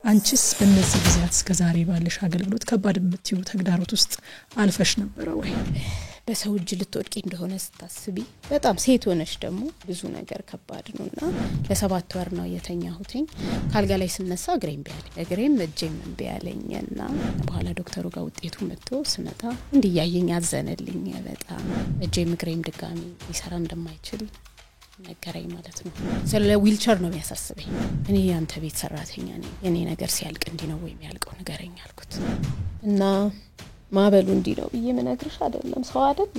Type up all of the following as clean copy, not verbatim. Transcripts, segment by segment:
አንቺስ በእነዚህ ጊዜያት እስከዛሬ ባለሽ አገልግሎት ከባድ የምትዩ ተግዳሮት ውስጥ አልፈሽ ነበር ወይ? በሰው እጅ ልትወድቂ እንደሆነ ስታስቢ በጣም ሴት ሆነሽ ደግሞ ብዙ ነገር ከባድ ነውና ለ7 ወር ነው የተኛሁትኝ። ካልጋ ላይ ስነሳ እግሬም እጄም ቢያለኝና በኋላ ዶክተሩ ጋር ውጤቱ መጥቶ ስመጣ እንዲያየኝ አዘነልኝ። በጣም እጄም እግሬም ድጋሚ ሊሰራ እንደማይችል ነገረኝ ማለት ነው። ስለ ዊልቸር ነው የሚያሳስበኝ። እኔ ያንተ ቤት ሰራተኛ ነኝ፣ የኔ ነገር ሲያልቅ እንዲህ ነው ወይ የሚያልቀው ንገረኝ አልኩት እና ማበሉ እንዲህ ነው ብዬ መናገርሽ አይደለም ሰው አይደል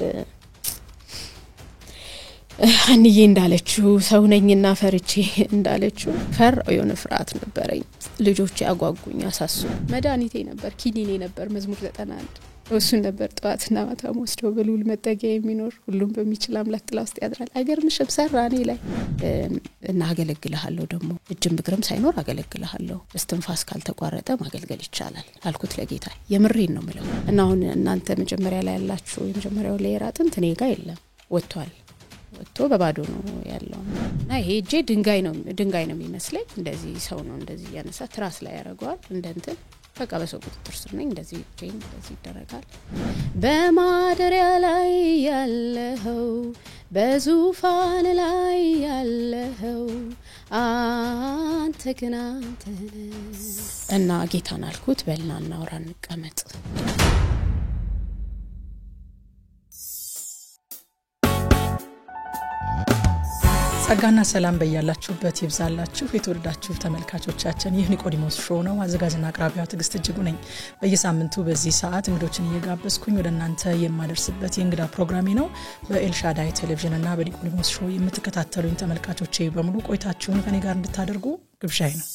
አንዬ እንዳለችው ሰው ነኝና ፈርቼ እንዳለችው የሆነ ፍርሃት ነበረኝ። ልጆች ያጓጉኝ አሳሱ። መድኃኒቴ ነበር ኪኒኔ ነበር መዝሙር 91 እሱ ነበር ጧትና ማታ ወስደው በሉል መጠጊያ የሚኖር ሁሉም በሚችል አምላክ ጥላ ውስጥ ያድራል። አይገርምሽም? ሰራኔ ላይ እና አገለግልሃለሁ ደግሞ እጅም ብግርም ሳይኖር አገለግልሃለሁ። እስትንፋስ ካልተቋረጠ ማገልገል ይቻላል አልኩት ለጌታ። የምሬን ነው ማለት እና አሁን እናንተ መጀመሪያ ላይ ያላችሁ የመጀመሪያው ላይ ራጥን እኔ ጋር የለም ወጥቶ በባዶ ነው ያለው እና ይሄ እጄ ድንጋይ ነው የሚመስለኝ። እንደዚህ ሰው ነው እንደዚህ ያነሳ ትራስ ላይ ያረጋዋል እንደንትን በቃ በሰው ቁጥጥር ስር ነኝ። እንደዚህ ይደረጋል። በማደሪያ ላይ ያለኸው በዙፋን ላይ ያለኸው አንተ ግን አንተ እና ጌታን አልኩት በልና እናውራ እንቀመጥ። ጸጋና ሰላም በእያላችሁበት ይብዛላችሁ የተወደዳችሁ ተመልካቾቻችን። ይህ ኒቆዲሞስ ሾው ነው። አዘጋጅና አቅራቢዋ ትግስት እጅጉ ነኝ። በየሳምንቱ በዚህ ሰዓት እንግዶችን እየጋበዝኩኝ ወደ እናንተ የማደርስበት የእንግዳ ፕሮግራሜ ነው። በኤልሻዳይ ቴሌቪዥን እና በኒቆዲሞስ ሾው የምትከታተሉኝ ተመልካቾቼ በሙሉ ቆይታችሁን ከኔ ጋር እንድታደርጉ ግብዣዬ ነው።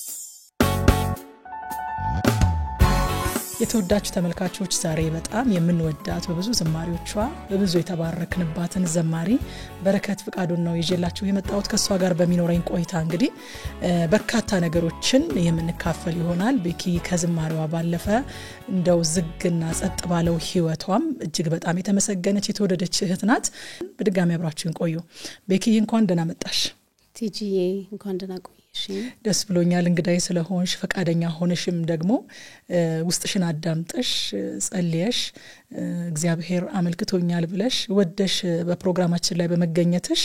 የተወዳችሁ ተመልካቾች ዛሬ በጣም የምንወዳት በብዙ ዝማሬዎቿ በብዙ የተባረክንባትን ዘማሪ በረከት ፍቃዱን ነው ይዤላችሁ የመጣሁት። ከሷ ጋር በሚኖረኝ ቆይታ እንግዲህ በርካታ ነገሮችን የምንካፈል ይሆናል። ቤኪ ከዝማሬዋ ባለፈ እንደው ዝግና ጸጥ ባለው ህይወቷም እጅግ በጣም የተመሰገነች የተወደደች እህት ናት። በድጋሚ አብራችሁን ቆዩ። ቤኪ እንኳን ደህና መጣሽ። ቲጂዬ እንኳን ደህና ቆየሽ። ደስ ብሎኛል እንግዳይ ስለሆንሽ ፈቃደኛ ሆነሽም ደግሞ ውስጥሽን አዳምጠሽ ጸልየሽ እግዚአብሔር አመልክቶኛል ብለሽ ወደሽ በፕሮግራማችን ላይ በመገኘትሽ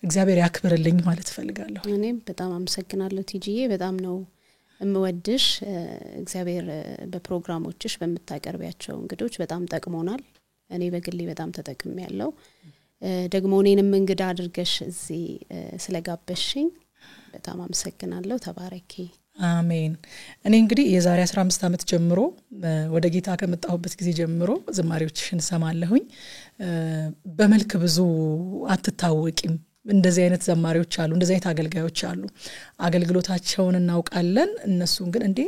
እግዚአብሔር ያክብርልኝ ማለት ፈልጋለሁ። እኔም በጣም አመሰግናለሁ ቲጂዬ። በጣም ነው እምወድሽ። እግዚአብሔር በፕሮግራሞችሽ በመታቀርቢያቸው እንግዶች በጣም ጠቅሞናል። እኔ በግሌ በጣም ተጠቅሜያለሁ። ደግሞ እኔንም እንግዳ አድርገሽ እዚህ ስለጋበሽኝ በጣም አመሰግናለሁ። ተባረኪ። አሜን። እኔ እንግዲህ የዛሬ 15 ዓመት ጀምሮ ወደ ጌታ ከመጣሁበት ጊዜ ጀምሮ ዝማሬዎችሽን ሰማለሁኝ። በመልክ ብዙ አትታወቂም። እንደዚህ አይነት ዘማሪዎች አሉ፣ እንደዚህ አይነት አገልጋዮች አሉ። አገልግሎታቸውን እናውቃለን። እነሱን ግን እንዴ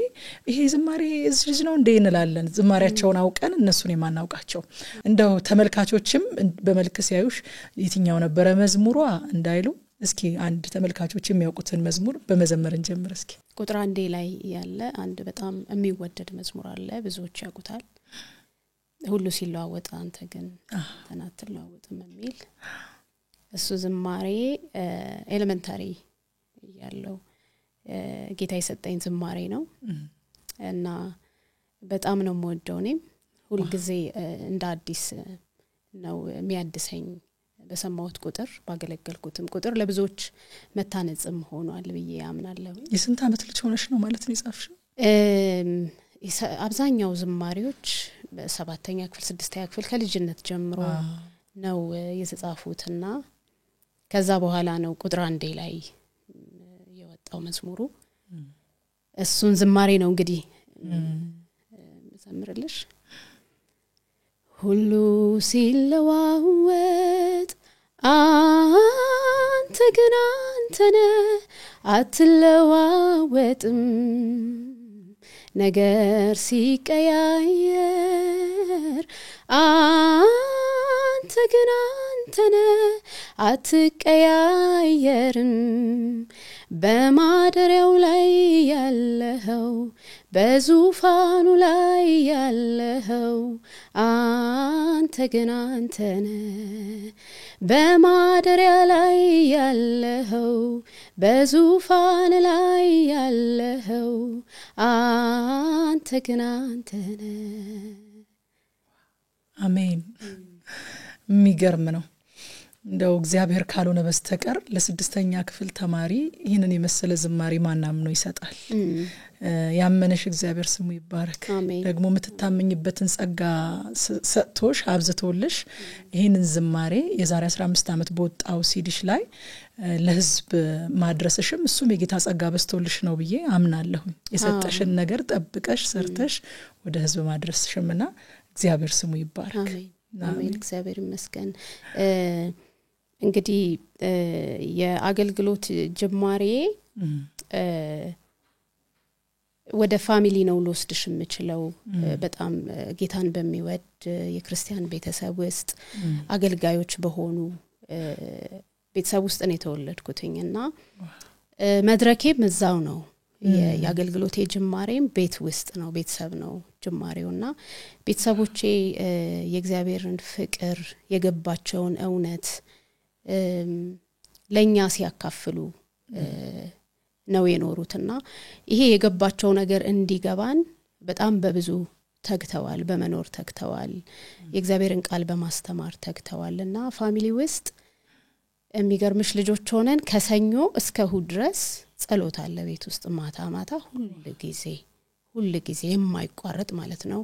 ይሄ ዝማሬ እዚህ ነው እንዴ እንላለን። ዝማሬያቸውን አውቀን እነሱን የማናውቃቸው እንደው ተመልካቾችም በመልክ ሲያዩሽ የትኛው ነበር መዝሙሯ እንዳይሉ እስኪ አንድ ተመልካቾች የሚያውቁትን መዝሙር በመዘመር እንጀምር እስኪ። ቁጥር 1 ላይ ያለ አንድ በጣም የሚወደድ መዝሙር አለ፣ ብዙዎች ያውቁታል። ሁሉ ሲለዋወጥ አንተ ግን ተናትለዋወጥም የሚል እሱ ዝማሬ ኤሌመንታሪ ያለው ጌታ የሰጠኝ ዝማሬ ነው እና በጣም ነው የምወደው። እኔም ሁሉ ጊዜ እንደ አዲስ ነው የሚያድሰኝ። በሰማሁት ቁጥር ባገለገልኩትም ቁጥር ለብዙዎች መታነጽም ሆኗል ብዬ አምናለሁ። የስንት ዓመት ልጅ ሆነሽ ነው ማለት ነው የጻፍሽው? አብዛኛው ዝማሬዎች በ7ኛ ክፍል 6ኛ ክፍል ከልጅነት ጀምሮ ነው የተጻፉትና ከዛ በኋላ ነው ቁጥር 1 ላይ የወጣው መዝሙሩ። እሱን ዝማሬ ነው እንግዲህ መዘምርልሽ። ሁሉ ሲለዋወጥ አንተ ግን አንተ ነህ አትለዋወጥም። ነገር ሲቀያየር አንተ ግን አንተ አንተነ አትቀያየርም በማደሪያው ላይ ያለኸው በዙፋኑ ላይ ያለኸው አንተ ግን አንተነ በማደሪያ ላይ ያለኸው በዙፋን ላይ ያለኸው አንተ ግን አንተነ አሜን የሚገርም ነው እንደው እግዚአብሔር ካልሆነ በስተቀር ለስድስተኛ ክፍል ተማሪ ይህንን የመሰለ ዝማሬ ማናምኖ ይሰጣል ያመነሽ እግዚአብሔር ስሙ ይባረክ ደግሞ ምትታመኝበትን ጸጋ ሰጥቶሽ አብዝቶልሽ ይህንን ዝማሬ የዛሬ 15 ዓመት በወጣው ሲዲሽ ላይ ለህዝብ ማድረስሽም እሱም የጌታ ጸጋ በስቶልሽ ነው ብዬ አምናለሁ የሰጠሽን ነገር ጠብቀሽ ሰርተሽ ወደ ህዝብ ማድረስሽምና እግዚአብሔር ስሙ ይባረክ አሜን እግዚአብሔር ይመስገን እንግዲህ የአገልግሎት ጅማሬ ወደ ፋሚሊ ነው ልወስድሽ የምችለው በጣም ጌታን በሚወድ የክርስቲያን ቤተሰብ ውስጥ አገልጋዮች በሆኑ ቤተሰብ ውስጥ ነው የተወለድኩትኝና መድረኬም እዛው ነው የአገልግሎት ጅማሬም ቤት ውስጥ ነው ቤተሰብ ነው ጅማሬውና ቤተሰቦቼ የእግዚአብሔርን ፍቅር የገባቸውን እውነት ለኛ ሲያካፍሉ ነው የኖሩትና ይሄ የገባቸው ነገር እንዲገባን በጣም በብዙ ተግተዋል በመኖር ተግተዋል የእግዚአብሔርን ቃል በማስተማር ተግተዋልና ፋሚሊ ውስጥ የሚገርምሽ ልጆች ሆነን ከሰኞ እስከ እሁድ ድረስ ጸሎት አለ ቤት ውስጥ ማታ ሁሉ ጊዜ የማይቋረጥ ማለት ነው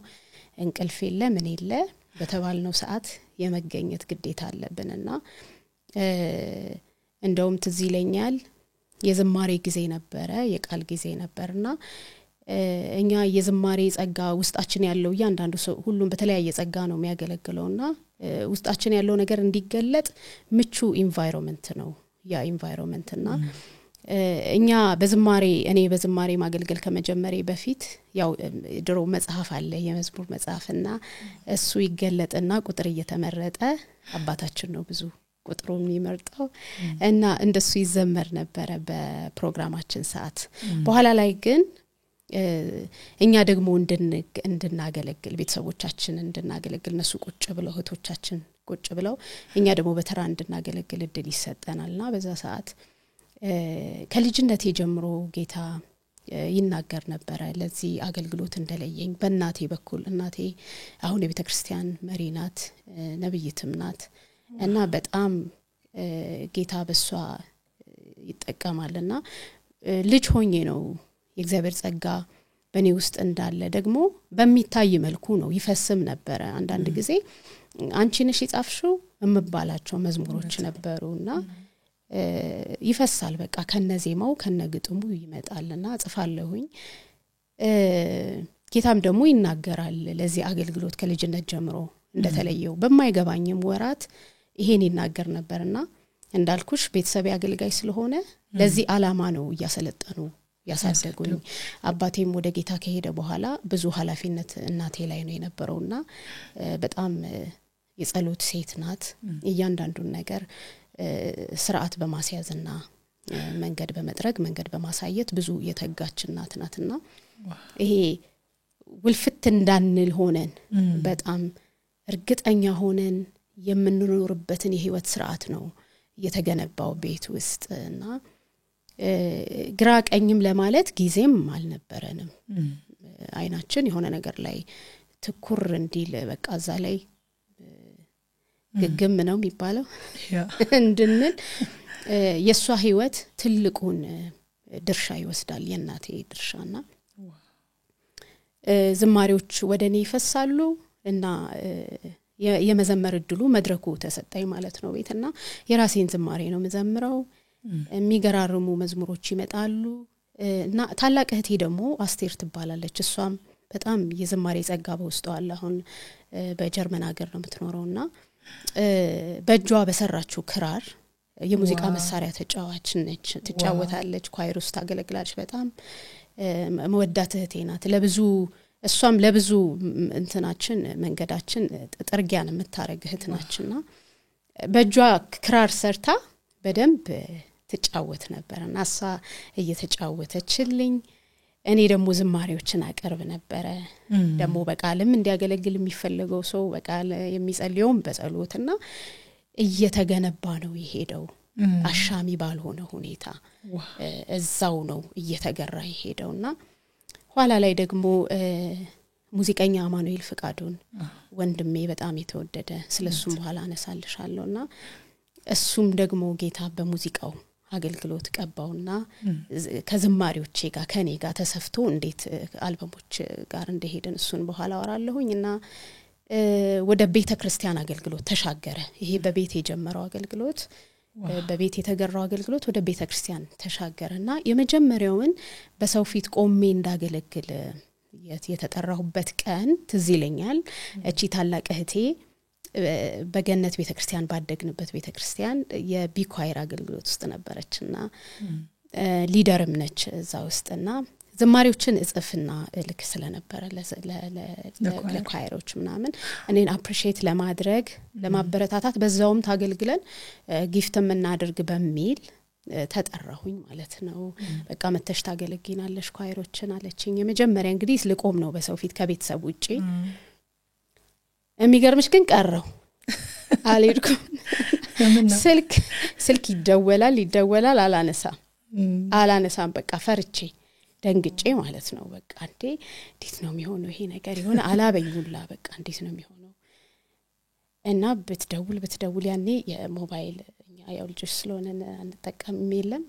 እንቅልፍ የለ ምን የለ በተባልነው ሰዓት የመገኘት ግዴታ አለብንና እንደውም ትዝ ይለኛል የዝማሬ ጊዜ ነበረ የቃል ጊዜ ነበርና እኛ የዝማሬ ጸጋ ውስጣችን ያለው ያንዳንዱ ሰው ሁሉም በተለያየ ጸጋ ነው የሚያገለግለውና ውስጣችን ያለው ነገር እንዲገለጥ ምቹ ኢንቫይሮንመንት ነው ያ ኢንቫይሮንመንትና እኛ እኔ በዝማሬ ማገልገል ከመጀመሬ በፊት ያው ድሮ መጽሐፍ አለ የመዝሙር መጽሐፍና እሱ ይገለጥና ቁጥር እየተመረጠ አባታችን ነው ብዙ ቁጥሩን የሚመርጠው እና እንደሱ ይዘመር ነበር በፕሮግራማችን ሰዓት በኋላ ላይ ግን እኛ ደግሞ እንድናገለግል ቤተሰቦቻችን እንድናገለግል ነሱ ቁጭ ብለው እህቶቻችን ቁጭ ብለው እኛ ደግሞ በተራ እንድናገለግል እድል ይሰጠናልና በዛ ሰዓት ከልጅነቴ ጀምሮ ጌታ ይናገር ነበር ለዚህ አገልግሎት እንደለየኝ በእናቴ በኩል እናቴ አሁን የቤተክርስቲያን መሪ ናት ነብይትም ናት እና በጣም ጌታ በሷ ይጠቀማልና ልጅ ሆኜ ነው የእግዚአብሔር ጸጋ በኔ ውስጥ እንዳለ ደግሞ በሚታይ መልኩ ነው ይፈስም ነበር አንዳንድ ጊዜ አንቺ ነሽ ይጻፍሽው እምባላቸው መዝሙሮች ነበሩና ይፈሳል በቃ ከነዜማው ከነግጥሙ ይመጣልና ጽፋለሁኝ ጌታም ደግሞ ይናገራል ለዚህ አገልግሎት ከልጅነት ጀምሮ እንደተለየው በማይገባኝም ወራት ይሄን ይናገር ነበርና እንዳልኩሽ ቤተሰብ አገልጋይ ስለሆነ ለዚህ ዓላማ ነው ያሰለጠኑ ያሳደጉኝ አባቴም ወደ ጌታ ከሄደ በኋላ ብዙ ኃላፊነት እናቴ ላይ ነው የነበረውና በጣም የጸሎት ሴት ናት እያንዳንዱን ነገር ስርዓት በማስያዝና መንገድ በመጥረግ መንገድ በማሳየት ብዙ የተጋች እናት ናትና ይሄ ውልፍት እንዳንል ሆነን በጣም እርግጠኛ ሆነን የምንኖርበትን የህይወት ስርዓት ነው የተገነባው ቤት ውስጥና ግራ ቀኝም ለማለት ጊዜም አልነበረንም አይናችን የሆነ ነገር ላይ ትኩር እንዲል በቃ እዛ ላይ ግግም ነው የሚባለው እንድንል የሷ ህይወት ትልቁን ድርሻ ይወስዳል የናቴ ድርሻና ዝማሬዎች ወደኔ ይፈሳሉ እና የመዘመር እድሉ መድረኩ ተሰጣይ ማለት ነው ቤትና የራሴን ዝማሬ ነው መዘምረው የሚገራርሙ መዝሙሮች ይመጣሉ እና ታላቅ እህቴ ደግሞ አስቴር ትባላለች እሷም በጣም የዝማሬ ጸጋ በውስጧ አለ አሁን በጀርመን ሀገር ነው የምትኖረውና በእጇ በሰራችው ክራር የሙዚቃ መሳሪያ ተጫዋች ነች ትጫወታለች ኳይር ውስጥ ታገለግላለች በጣም መወዳት እህቴ ናት ለብዙ እሷም ለብዙ እንትናችን መንገዳችን ጥርጊያን የምታረግ እህት ናችና በእጇ ክራር ሰርታ በደንብ ትጫወት ነበርና እሷ እየተጫወተችልኝ እኔ ደግሞ ዝማሬዎችን አቀርብ ነበር ደግሞ በቃልም እንዲያገለግል የሚፈልገው ሰው በቃል የሚጸልየው በጸሎትና እየተገነባ ነው ይሄደው አሻሚ ባልሆነ ሁኔታ እዛው ነው እየተገራ ይሄደውና ኋላ ላይ ደግሞ ሙዚቀኛ አማኑኤል ፍቃዱን ወንድሜ በጣም የተወደደ ስለሱም በኋላ አነሳልሻለሁና እሱም ደግሞ ጌታ በሙዚቃው አገልግሎት ቀባውና ከዝማሪዎቼ ጋር ከኔ ጋር ተሰፍቶ እንዴት አልበሞች ጋር እንደሄደን እሱን በኋላ ወራለሁኝና ወደ ቤተክርስቲያን አገልግሎት ተሻገረ ይሄ በቤት የጀመረው አገልግሎት በቤት የተገራው አገልግሎት ወደ ቤተክርስቲያን ተሻገረና የመጀመሪያውን በሰው ፊት ቆሜ እንዳገለግል የተጠራሁበት ቀን ትዝ ይለኛል እቺ ታላቅ እህቴ በገነት ቤተክርስቲያን ባደግንበት ቤተክርስቲያን የቢኳይር አገልግሎት ውስጥ ነበረችና ሊደርም ነች እዛ ውስጥና ዝማሬዎችን እጽፍና ልክ ስለነበረ ለኳይሮች ምናምን እኔን አፕሪሺየት ለማድረግ ለማበረታታት በዛውም ታገልግለን ጊፍትም እናድርግ በሚል ተጠራሁኝ ማለት ነው በቃ መተሽ ታገለግይናለሽ ኳይሮችን አለችኝ የመጀመሪያ እንግዲህ ልቆም ነው በሰው ፊት ከቤተሰብ ውጪ የሚገርምሽ ግን ቀረው አልሄድኩም ስልክ ይደወላል አላነሳም በቃ ፈርቼ ደንግጬ ማለት ነው በቃ እንዴት ነው የሚሆነው ይሄ ነገር ይሆነ አላበዩላ በቃ እንዴት ነው የሚሆነው እና ብትደውል ያኔ የሞባይል ያው ልጅሽ ስለሆነ አንተጠቀምም የለም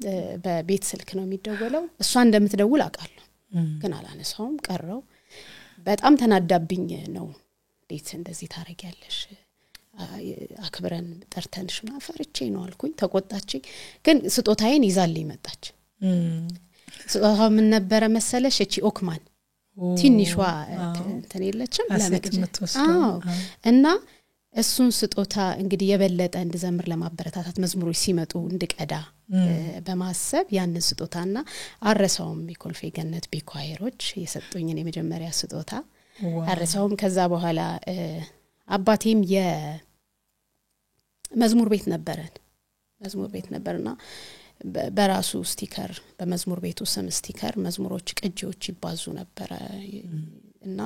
በቤት ስልክ ነው የሚደወለው እሷ እንደምትደውል አውቃለሁ ግን አላነሳውም ቀረው በጣም ተናዳብኝ ነው እንዴት እንደዚህ ታረጊያለሽ አክብረን ጠርተንሽ ማፈርቼ ነው አልኩኝ ተቆጣችኝ ግን ስጦታዬን ይዛልኝ መጣች ስጦታው ምን ነበር መሰለሽ እቺ ኦክማን ትንሿ ተኔለችም ለመጥተው እና እሱን ስጦታ እንግዲህ የበለጠ እንድዘምር ለማበረታታት መዝሙሮች ሲመጡ እንድቀዳ በማሰብ ያንን ስጦታና አረሳውም የኮልፌ ገነት ቢኳይሮች የሰጡኝን የመጀመሪያ ስጦታ አረሳውም ከዛ በኋላ አባቴም የመዝሙር ቤት ነበርና በራሱ ስቲከር በመዝሙር ቤቱ ስም ስቲከር መዝሙሮች ቅጂዎች ይባዙ ነበር እና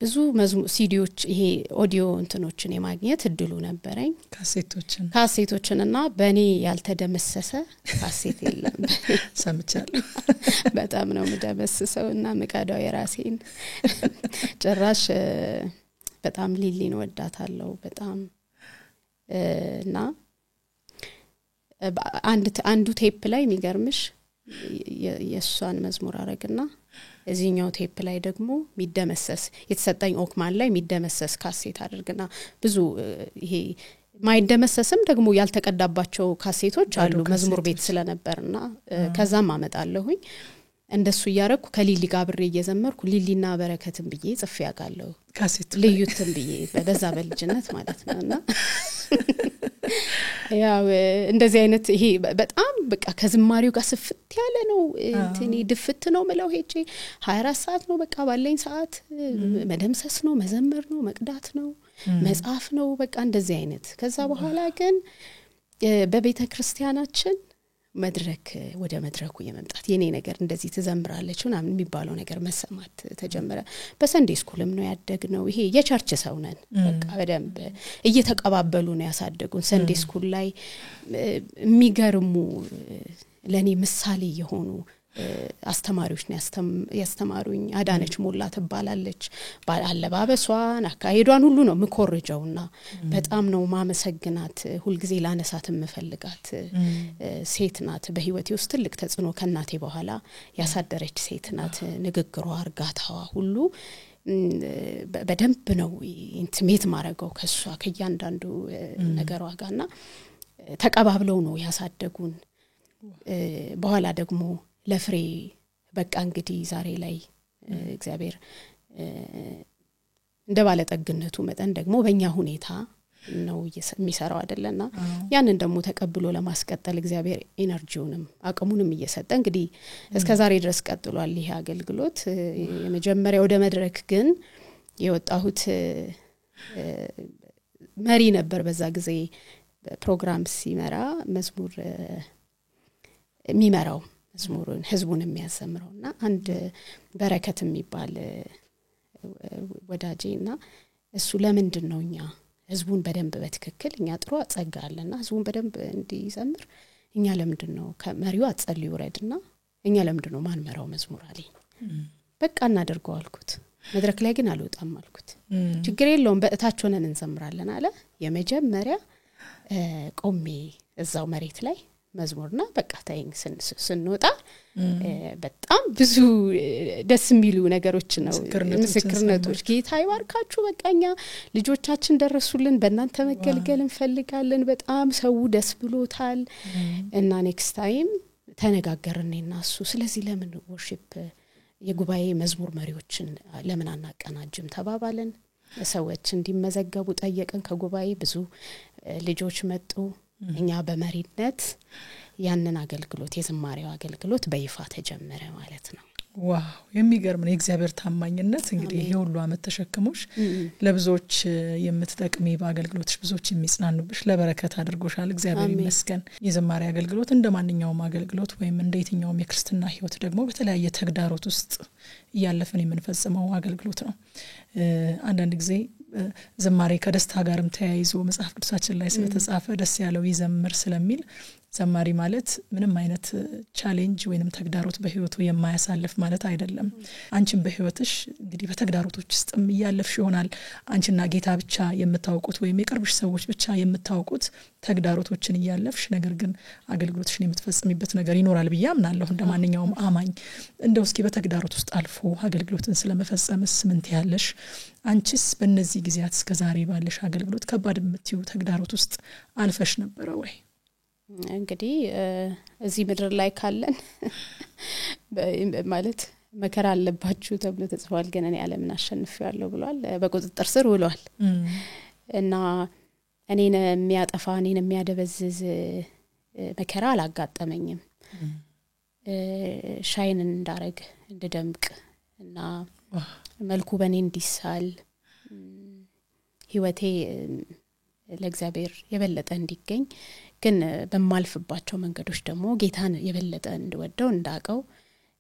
ብዙ መዝሙር ሲዲዎች ይሄ ኦዲዮ እንትኖችን የማግኘት እድሉ ነበረኝ ካሴቶችንና በኔ ያልተደመሰሰ ካሴት የለም ሰምቻለሁ በጣም ነው ምደመስሰውና መቃዳው የራሴን ጭራሽ በጣም ሊሊን ወዳታለሁ በጣም እና አንዱ ቴፕ ላይ የሚገርምሽ የሷን መዝሙር አረግና እዚህኛው ቴፕ ላይ ደግሞ ሚደመሰስ የተሰጠኝ ኦክማን ላይ ሚደመሰስ ካሴት አድርግና ብዙ ይሄ ማይደመሰስም ደግሞ ያልተቀዳባቸው ካሴቶች አሉ መዝሙር ቤት ስለነበርና ከዛም አመጣለሁኝ እንደሱ ያረኩ ከሊሊ ጋር ብሬ እየዘመርኩ ሊሊና በረከትን ብዬ ጽፍ ያጋለው ካሴት ልዩትን ብዬ በዛ በልጅነት ማለት ነውና ያው እንደዚህ አይነት ይሄ በጣም በቃ ከዝማሪው ጋር ስፍት ያለ ነው እንትኒ ድፍት ነው መለው ሄጄ 24 ሰዓት ነው በቃ ባለኝ ሰዓት መደምሰስ ነው መዘመር ነው መቅዳት ነው መጻፍ ነው በቃ እንደዚህ አይነት ከዛ በኋላ ግን በቤተክርስቲያናችን መድረክ ወደ መድረኩ የመምጣት የኔ ነገር እንደዚህ ተዘምራለች ምናምን የሚባለው ነገር መሰማት ተጀመረ በሰንዴ ስኩልም ነው ያደግነው ይሄ የቸርች ሰው ነን በቃ በደንብ እየተቀባበሉ ነው ያሳደጉን ሰንዴ ስኩል ላይ የሚገርሙ ለኔ ምሳሌ የሆኑ አስተማሪዎች ነው ያስተማሩኝ አዳነች ሞላ ትባላለች ባለባበሷን አካሄዷን ሁሉ ነው ምኮርጀውና በጣም ነው ማመሰግናት ሁሉ ጊዜ ላነሳት ምፈልጋት ሴት ናት በህይወቴ ውስጥ ትልቅ ተጽዕኖ ከናቴ በኋላ ያሳደረች ሴት ናት ንግግሯ አርጋታዋ ሁሉ በደንብ ነው ኢንቲሜት ማረገው ከሷ ከያንዳንዱ ነገሯ ጋርና ተቀባብለው ነው ያሳደጉን በኋላ ደግሞ ለፍሬ በቃ እንግዲህ ዛሬ ላይ እግዚአብሔር እንደባለ ጠግነቱ መጠን ደግሞ በእኛ ሁኔታ ነው የሚሰራው አይደለና ያንን ደግሞ ተቀብሎ ለማስቀጠል እግዚአብሔር ኢነርጂውንም አቅሙንም እየሰጠ እንግዲህ እስከ ዛሬ ድረስ ቀጥሏል ይሄ አገልግሎት የመጀመሪያው ወደ መድረክ ግን የወጣሁት መሪ ነበር በዛ ጊዜ ፕሮግራም ሲመራ መዝሙር የሚመራው መዝሙሩን ህዝቡን የሚያዘምረውና አንድ በረከት የሚባል ወዳጄና እሱ ለምንድን ነው እኛ ህዝቡን በደንብ በትክክል እኛ ጥሩ አጸጋለና ህዝቡን በደንብ እንዲዘምር እኛ ለምንድን ነው ከመሪው አጸልዩ ወረድና እኛ ለምንድን ነው ማንመራው መዝሙር አለኝ በቃ እናደርገው አልኩት መድረክ ላይ ግን አልወጣም አልኩት ችግር የለውም በእታች ሆነን እንዘምራለን አለ የመጀመሪያ ቆሜ እዛው መሬት ላይ መዝሙርና በቃ ታይኝ ስንወጣ በጣም ብዙ ደስ የሚሉ ነገሮች ነው ምስክርነቶች ጌታ ይባርካችሁ በቃኛ ልጆቻችን ደረሱልን በእናንተ መገልገል እንፈልጋለን በጣም ሰው ደስ ብሎታል እና ኔክስት ታይም ተነጋገርንና እሱ ስለዚህ ለምን ወርሺፕ የጉባኤ መዝሙር መሪዎችን ለምን አናቀናጅም ተባባለን ሰዎች እንዲመዘገቡ ጠየቀን ከጉባኤ ብዙ ልጆች መጡ እኛ በመሪነት ያንን አገልግሎት የዝማሬው አገልግሎት በይፋ ተጀመረ ማለት ነው ዋው የሚገርም ነው የእግዚአብሔር ታማኝነት እንግዲህ ይሄ ሁሉ አመት ተሸክሞሽ ለብዙዎች የምትጠቅሚ በአገልግሎትሽ ብዙዎች የሚጽናኑብሽ ለበረከት አድርጎሻል እግዚአብሔር ይመስገን የዝማሬ አገልግሎት እንደማንኛውም አገልግሎት ወይም እንደየትኛውም የክርስትና ህይወት ደግሞ በተለያየ ተግዳሮት ውስጥ ያለፈን የምንፈጽመው አገልግሎት ነው አንዳንድ ጊዜ ዝማሬ ከደስታ ጋርም ተያይዞ መጽሐፍ ቅዱሳችን ላይ ስለተጻፈ ደስ ያለው ይዘምር ስለሚል ዘማሪ ማለት ምንም አይነት ቻሌንጅ ወይንም ተግዳሮት በህይወቱ የማያሳልፍ ማለት አይደለም አንቺም በህይወትሽ እንግዲህ በተግዳሮቶች ውስጥም ያለፍሽ ይሆናል አንቺና ጌታ ብቻ የምታውቁት ወይም የቅርብሽ ሰዎች ብቻ የምታውቁት ተግዳሮቶችን ያለፍሽ ነገር ግን አገልግሎትሽን የምትፈጽሚበት ነገር ይኖራል ብዬ አምናለሁ እንደማንኛውም አማኝ እንደው እስኪ በተግዳሮት ውስጥ አልፎ አገልግሎትን ስለመፈጸምስ ምን ትያለሽ አንቺስ በእነዚህ ጊዜያት እስከዛሬ ባለሽ አገልግሎት ከባድ የምትዩ ተግዳሮት ውስጥ አልፈሽ ነበር ወይ እንግዲህ እዚህ ምድር ላይ ካለን ማለት መከራ አለባችሁ ተብሎ ተጽፏል ግን እኔ ዓለምን አሸንፌያለሁ ብሏል በቁጥጥር ስር ውሏል እና እኔን የሚያጠፋ እኔን የሚያደበዝዝ መከራ አላጋጠመኝም ሻይን እንዳረግ እንድደምቅ እና መልኩ በኔ እንዲሳል ህይወቴ ለእግዚአብሔር የበለጠ እንዲገኝ ግን በማልፍባቸው መንገዶች ደግሞ ጌታን የበለጠ እንድወደው እንዳቀው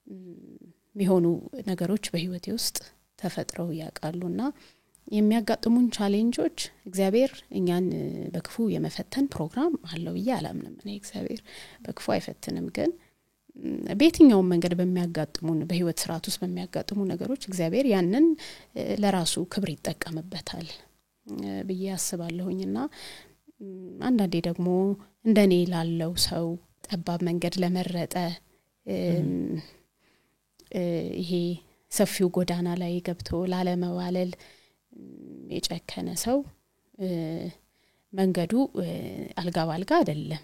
የሚሆኑ ነገሮች በህይወቴ ውስጥ ተፈጥረው ያቃሉና የሚያጋጥሙን ቻሌንጆች እግዚአብሔር እኛን በክፉ የመፈተን ፕሮግራም አለው ያላምንም እኔ እግዚአብሔር በክፉ አይፈትንም ግን በየትኛውም መንገድ በሚያጋጥሙን በህይወት ስርዓት ውስጥ በሚያጋጥሙ ነገሮች እግዚአብሔር ያንን ለራሱ ክብር ይጠቀምበታል ብዬ አስባለሁኝና አንዳንዴ ደግሞ እንደኔ ላለው ሰው ጠባብ መንገድ ለመረጠ ይሄ ሰፊው ጎዳና ላይ ገብቶ ላለመዋለል የጨከነ ሰው መንገዱ አልጋ ባልጋ አይደለም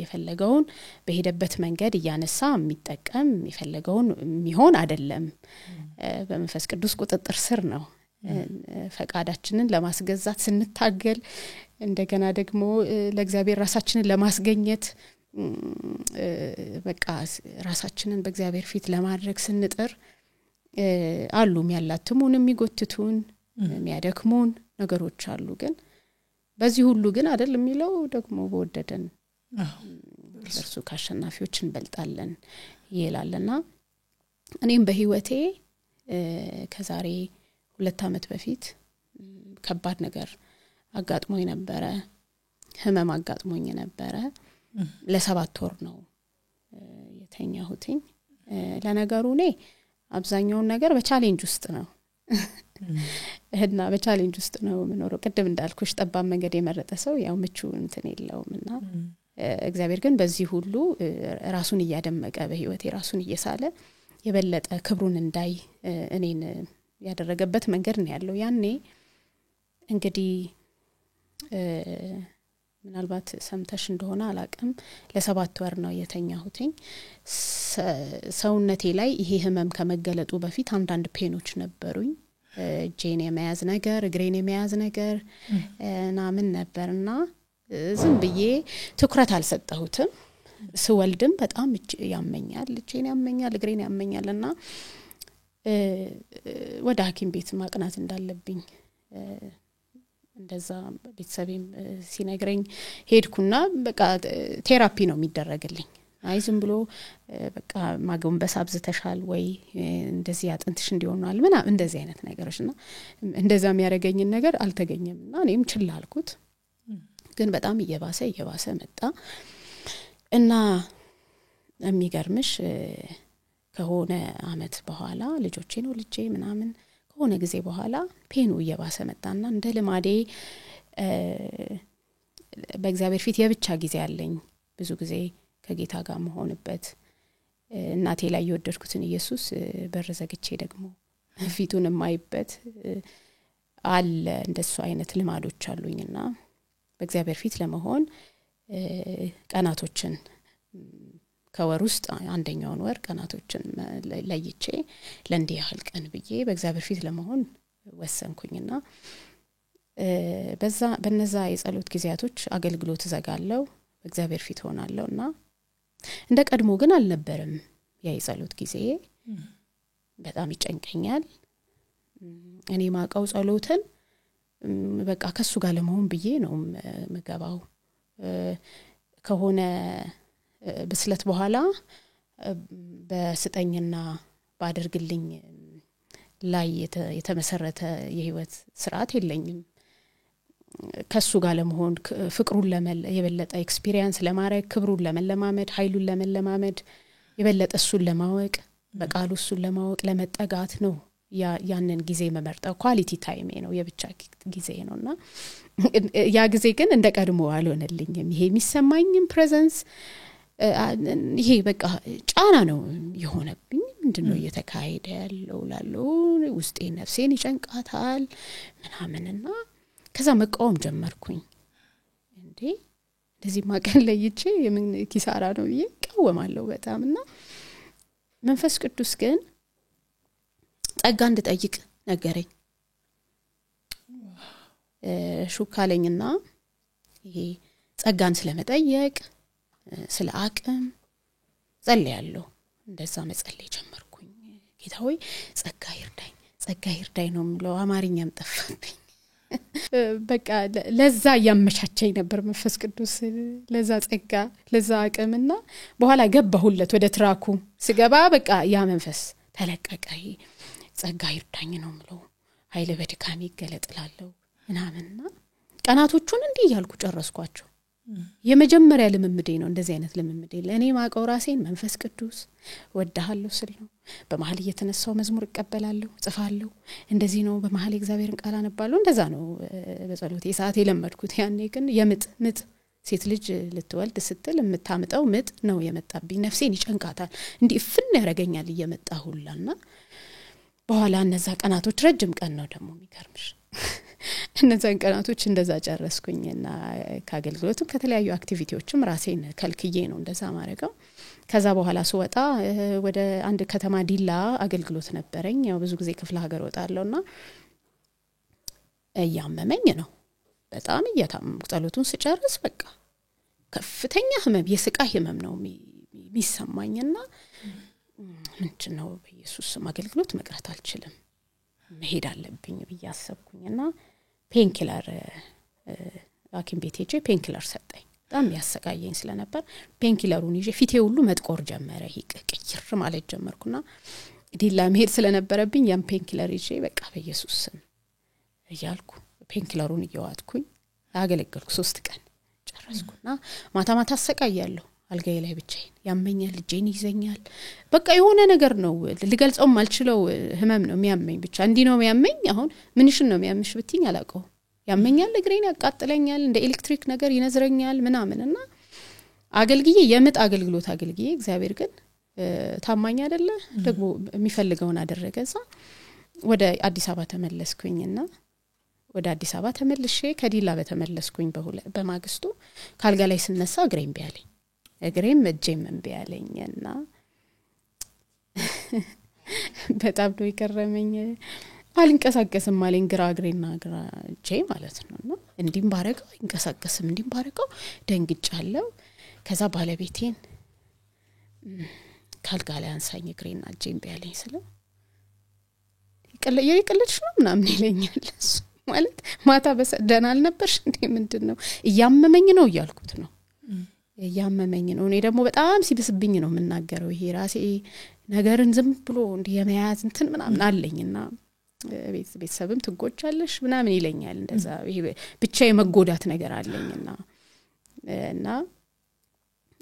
የፈለገውን በሄደበት መንገድ ያነሳ የሚጠቀም የፈለገውን የሚሆን አይደለም በመንፈስ ቅዱስ ቁጥጥር ስር ነው ፈቃዳችንን ለማስገዛት ስንታገል እንደገና ደግሞ ለእግዚአብሔር ራሳችንን ለማስገኘት በቃ ራሳችንን በእግዚአብሔር ፊት ለማድረግ ስንጥር አሉም ያላትሙን የሚጎትቱን የሚያደክሙን ነገሮች አሉ ግን በዚህ ሁሉ ግን አይደል የሚለው ደግሞ በወደደን እርሱ ካሸናፊዎች እንበልጣለን ይላልና እኔም በህይወቴ ከዛሬ 2 አመት በፊት ከባድ ነገር አጋጥሞኝ ነበር ህመም አጋጥሞኝ ነበር ለ7 ወር ነው የተኛሁትኝ ለነገሩ እኔ አብዛኛውን ነገር በቻሌንጅ ውስጥ ነው እና በቻሌንጅ ውስጥ ነው ምኖረው ቅድም እንዳልኩሽ ጠባብ መንገድ የመረጠ ሰው ያው ምቹ እንትን የለውምና እግዚአብሔር ግን በዚህ ሁሉ ራሱን ያደመቀ በህይወቴ ራሱን እየሳለ የበለጠ ክብሩን እንዳይ እኔን ያደረገበት መንገድ ነው ያለው ያኔ እንግዲህ ምናልባት ሰምተሽ እንደሆነ አላቅም ለ7 ወር ነው የተኛሁትኝ ሰውነቴ ላይ ይሄ ህመም ከመገለጡ በፊት አንዳንድ ፔኖች ነበሩኝ ጄን የመያዝ ነገር እግሬን የመያዝ ነገር እና ምን ነበርና ዝም ብዬ ትኩረት አልሰጠሁትም ስወልድም በጣም ያመኛል ጄን ያመኛል እግሬን ያመኛልና ወደ ሐኪም ቤት ማቅናት እንዳለብኝ እንደዛ ቤተሰቤም ሲነግረኝ ሄድኩና በቃ ቴራፒ ነው የሚደረግልኝ አይ ዝም ብሎ በቃ ማጎንበስ አብዝተሻል ወይ እንደዚህ አጥንትሽ እንዲሆናል ምና እንደዚህ አይነት ነገሮችና እንደዛ የሚያረጋኝ ነገር አልተገኘምና እኔም ችላ አልኩት ግን በጣም እየባሰ መጣ እና የሚገርምሽ ከሆነ አመት በኋላ ልጆቼን ወልጄ ምናምን ከሆነ ጊዜ በኋላ ፔኑ እየባሰ መጣና እንደ ልማዴ በእግዚአብሔር ፊት የብቻ ጊዜ አለኝ ብዙ ጊዜ ከጌታ ጋር መሆንበት እናቴ ላይ የወደድኩትን ኢየሱስ በረዘግቼ ደግሞ ፊቱን የማይበት አለ እንደሱ አይነት ልማዶች አሉኝና በእግዚአብሔር ፊት ለመሆን ቀናቶችን ከወር ውስጥ አንደኛውን ወር ቀናቶችን ለይቼ ለእንዲህ ያህል ቀን ብዬ በእግዚአብሔር ፊት ለመሆን ወሰንኩኝና በነዛ የጸሎት ጊዜያቶች አገልግሎት ዘጋለው በእግዚአብሔር ፊት ሆናለውና እንደ ቀድሞ ግን አልነበረም ያ የጸሎት ጊዜ በጣም ይጨንቀኛል እኔ ማቀው ጸሎትን በቃ ከሱ ጋር ለመሆን ብዬ ነው መገባው ከሆነ በስለት በኋላ በስጠኝና ባደርግልኝ ላይ የተመሰረተ የህይወት ስርዓት የለኝም ከሱ ጋር ለመሆን ፍቅሩን የበለጠ ኤክስፒሪየንስ ለማድረግ ክብሩን ለመለማመድ ኃይሉን ለመለማመድ የበለጠ እሱን ለማወቅ በቃሉ እሱን ለማወቅ ለመጠጋት ነው ያንን ጊዜ መመርጠው ኳሊቲ ታይም ነው የብቻ ጊዜ ነውና ያ ጊዜ ግን እንደ ቀድሞ አልሆነልኝም ይሄ የሚሰማኝም ፕሬዘንስ ይሄ በቃ ጫና ነው የሆነብኝ ምንድነው እየተካሄደ ያለው ላለው ውስጤ ነፍሴን ይጨንቃታል ምናምንና ከዛ መቃወም ጀመርኩኝ እንዴ እንደዚህ ማቀን ለይቼ የምን ኪሳራ ነው ይቃወማለሁ በጣምና መንፈስ ቅዱስ ግን ጸጋ እንድጠይቅ ነገረኝ ሹካለኝና ይሄ ጸጋን ስለመጠየቅ ስለ አቅም ጸልያለሁ እንደዛ መጸለይ ጀመርኩኝ ጌታ ሆይ ጸጋ ይርዳኝ ነው ምለው አማርኛም ጠፋብኝ በቃ ለዛ ያመቻቸኝ ነበር መንፈስ ቅዱስ ለዛ ጸጋ ለዛ አቅምና በኋላ ገባሁለት ወደ ትራኩ ስገባ በቃ ያ መንፈስ ተለቀቀ ጸጋ ይርዳኝ ነው ምለው ኃይለ በድካም ይገለጥላለሁ እናምንና ቀናቶቹን እንዲህ ያልኩ ጨረስኳቸው የመጀመሪያ ልምምዴ ነው እንደዚህ አይነት ልምምዴ ለኔ ማቀው ራሴን መንፈስ ቅዱስ ወደሃለሁ ስል ነው በመሐል እየተነሳው መዝሙር እቀበላለሁ ጽፋለሁ እንደዚህ ነው በመሐል እግዚአብሔርን ቃል አነባለሁ እንደዛ ነው በጸሎቴ ሰዓት የለመድኩት ያኔ ግን ምጥ ሴት ልጅ ልትወልድ ስትል የምታምጠው ምጥ ነው የመጣብኝ ነፍሴን ይጨንቃታል እንዲህ ፍን ያረጋኛል እየመጣሁላና በኋላ እነዛ ቀናቶች ረጅም ቀን ነው ደግሞ የሚገርምሽ እነዛን ቀናቶች እንደዛ ጨረስኩኝና ከአገልግሎቱም ከተለያዩ አክቲቪቲዎችም ራሴን ከልክዬ ነው እንደዛ ማረጋው ከዛ በኋላ ስወጣ ወደ አንድ ከተማ ዲላ አገልግሎት ነበረኝ ያው ብዙ ጊዜ ክፍለ ሀገር ወጣለውና ያመመኝ ነው በጣም እየታመምኩ ጸሎቱን ስጨርስ በቃ ከፍተኛ ህመም የስቃይ ህመም ነው የሚሰማኝና ምንድነው በኢየሱስ ስም አገልግሎት መቅረት አልችልም መሄድ አለብኝ በያሰብኩኝና ፔንኪለር ሐኪም ቤት ሄጄ ፔንኪለር ሰጠኝ በጣም ያሰቃየኝ ስለነበር ፔንኪለሩን ይዤ ፊቴ ሁሉ መጥቆር ጀመረ ይቅይር ማለት ጀመርኩና ዲላ መሄድ ስለነበረብኝ ያን ፔንኪለር ይዤ በቃ በኢየሱስ ስም እያልኩ ፔንኪለሩን እየዋጥኩኝ አገለገልኩ 3 ቀን ጨረስኩና ማታ አሰቃያለሁ አልጋዬ ላይ ብቻዬን ያመኛል ልጄን ይዘኛል በቃ የሆነ ነገር ነው ልገልጸው ማልችለው ህመም ነው የሚያመኝ ብቻ እንዲ ነው የሚያመኝ አሁን ምንሽን ነው የሚያምሽ ብትኝ አላቀው ያመኛል እግሬን ያቃጥለኛል እንደ ኤሌክትሪክ ነገር ይነዝረኛል ምናምንና አገልግዬ የምጥ አገልግሎት አገልግዬ እግዚአብሔር ግን ታማኝ አይደለ ደግሞ የሚፈልገውን አደረገዛ ወደ አዲስ አበባ ተመለስኩኝና ወደ አዲስ አበባ ተመልሼ ከዲላ በተመለስኩኝ በማግስቱ ካልጋ ላይ ስነሳ እግሬን ቢያለኝ እግሬም እጄም ቢያለኝና በጣም ነው ይከረመኝ አልንቀሳቀስም አለኝ ግራ እግሬና ግራ እጄ ማለት ነውና እንዲም ባረቀው እንቀሳቀስም እንዲም ባረቀው ደንግጫለሁ ከዛ ባለቤቴን ካልጋ ላይ አንሳኝ እግሬና እጄም ቢያለኝ ስለ ይቀለልሽ ነው ምናምን ይለኛል ማለት ማታ በሰደና አልነበርሽ እንዴ ምንድነው እያመመኝ ነው እያልኩት ነው እያመመኝ ነው እኔ ደግሞ በጣም ሲብስብኝ ነው የምናገረው ይሄ ራሴ ነገርን ዝም ብሎ እንደ የመያዝ እንትን ምናምን አለኝና ቤተሰብም ትጎቻለሽ ምናምን ይለኛል እንደዛ ይሄ ብቻ የመጎዳት ነገር አለኝና እና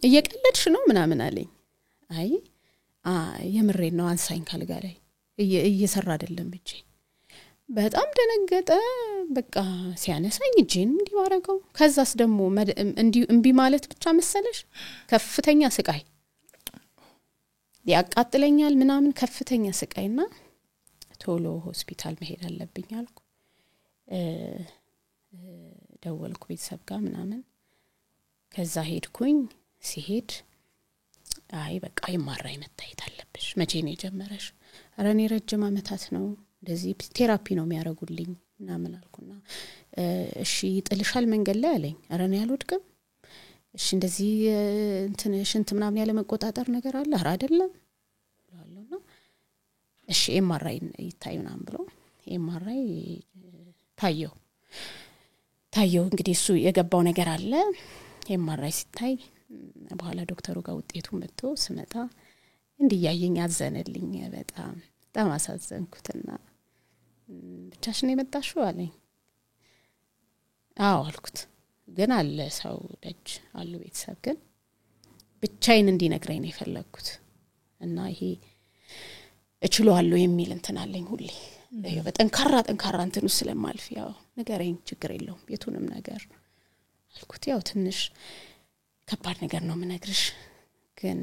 እየቀለድሽ ነው ምናምን አለኝ አይ የምሬን ነው አንሳኝ ካልጋ ላይ እየሰራ አይደለም ብቻ በጣም ደነገጠ በቃ ሲያነሳኝ እጄን እንዲህ ባረገው ከዛስ ደግሞ እንዲህ እንቢ ማለት ብቻ መሰለሽ ከፍተኛ ስቃይ ያቃጥለኛል ምናምን ከፍተኛ ስቃይና ቶሎ ሆስፒታል መሄድ አለብኝ አልኩ ደወልኩ ቤተሰብ ጋር ምናምን ከዛ ሄድኩኝ ሲሄድ አይ በቃ ይማራይ መታየት አለብሽ መቼ ነው የጀመረሽ አረኔ ረጅም አመታት ነው እንደዚህ ቴራፒ ነው የሚያረጉልኝ ምናምን አልኩና እሺ ጥልሻል መንገድ ላይ አለኝ አረኔ ያልወድቅም እሺ እንደዚህ እንትን ሽንት ምናምን ያለ መቆጣጠር ነገር አለ አረ አይደለም ብሏልና እሺ ኤምአርአይ ይታይ ምናምን ብሎ ኤምአርአይ ታየው እንግዲህ እሱ የገባው ነገር አለ ኤምአርአይ ሲታይ በኋላ ዶክተሩ ጋር ውጤቱን መጥቶ ስመጣ እንዲያየኝ አዘነልኝ በጣም አሳዘንኩትና ብቻሽን የመጣሽው አለኝ አዎ አልኩት ግን አለ ሰው ደጅ አሉ ቤተሰብ ግን ብቻዬን እንዲነግረኝ ነው የፈለኩት እና ይሄ እችላለሁ የሚል እንትን አለኝ ሁሌ በጠንካራ እንትን ስለማልፍ ያው ነገረኝ ችግር የለውም የቱንም ነገር አልኩት ያው ትንሽ ከባድ ነገር ነው ምነግርሽ ግን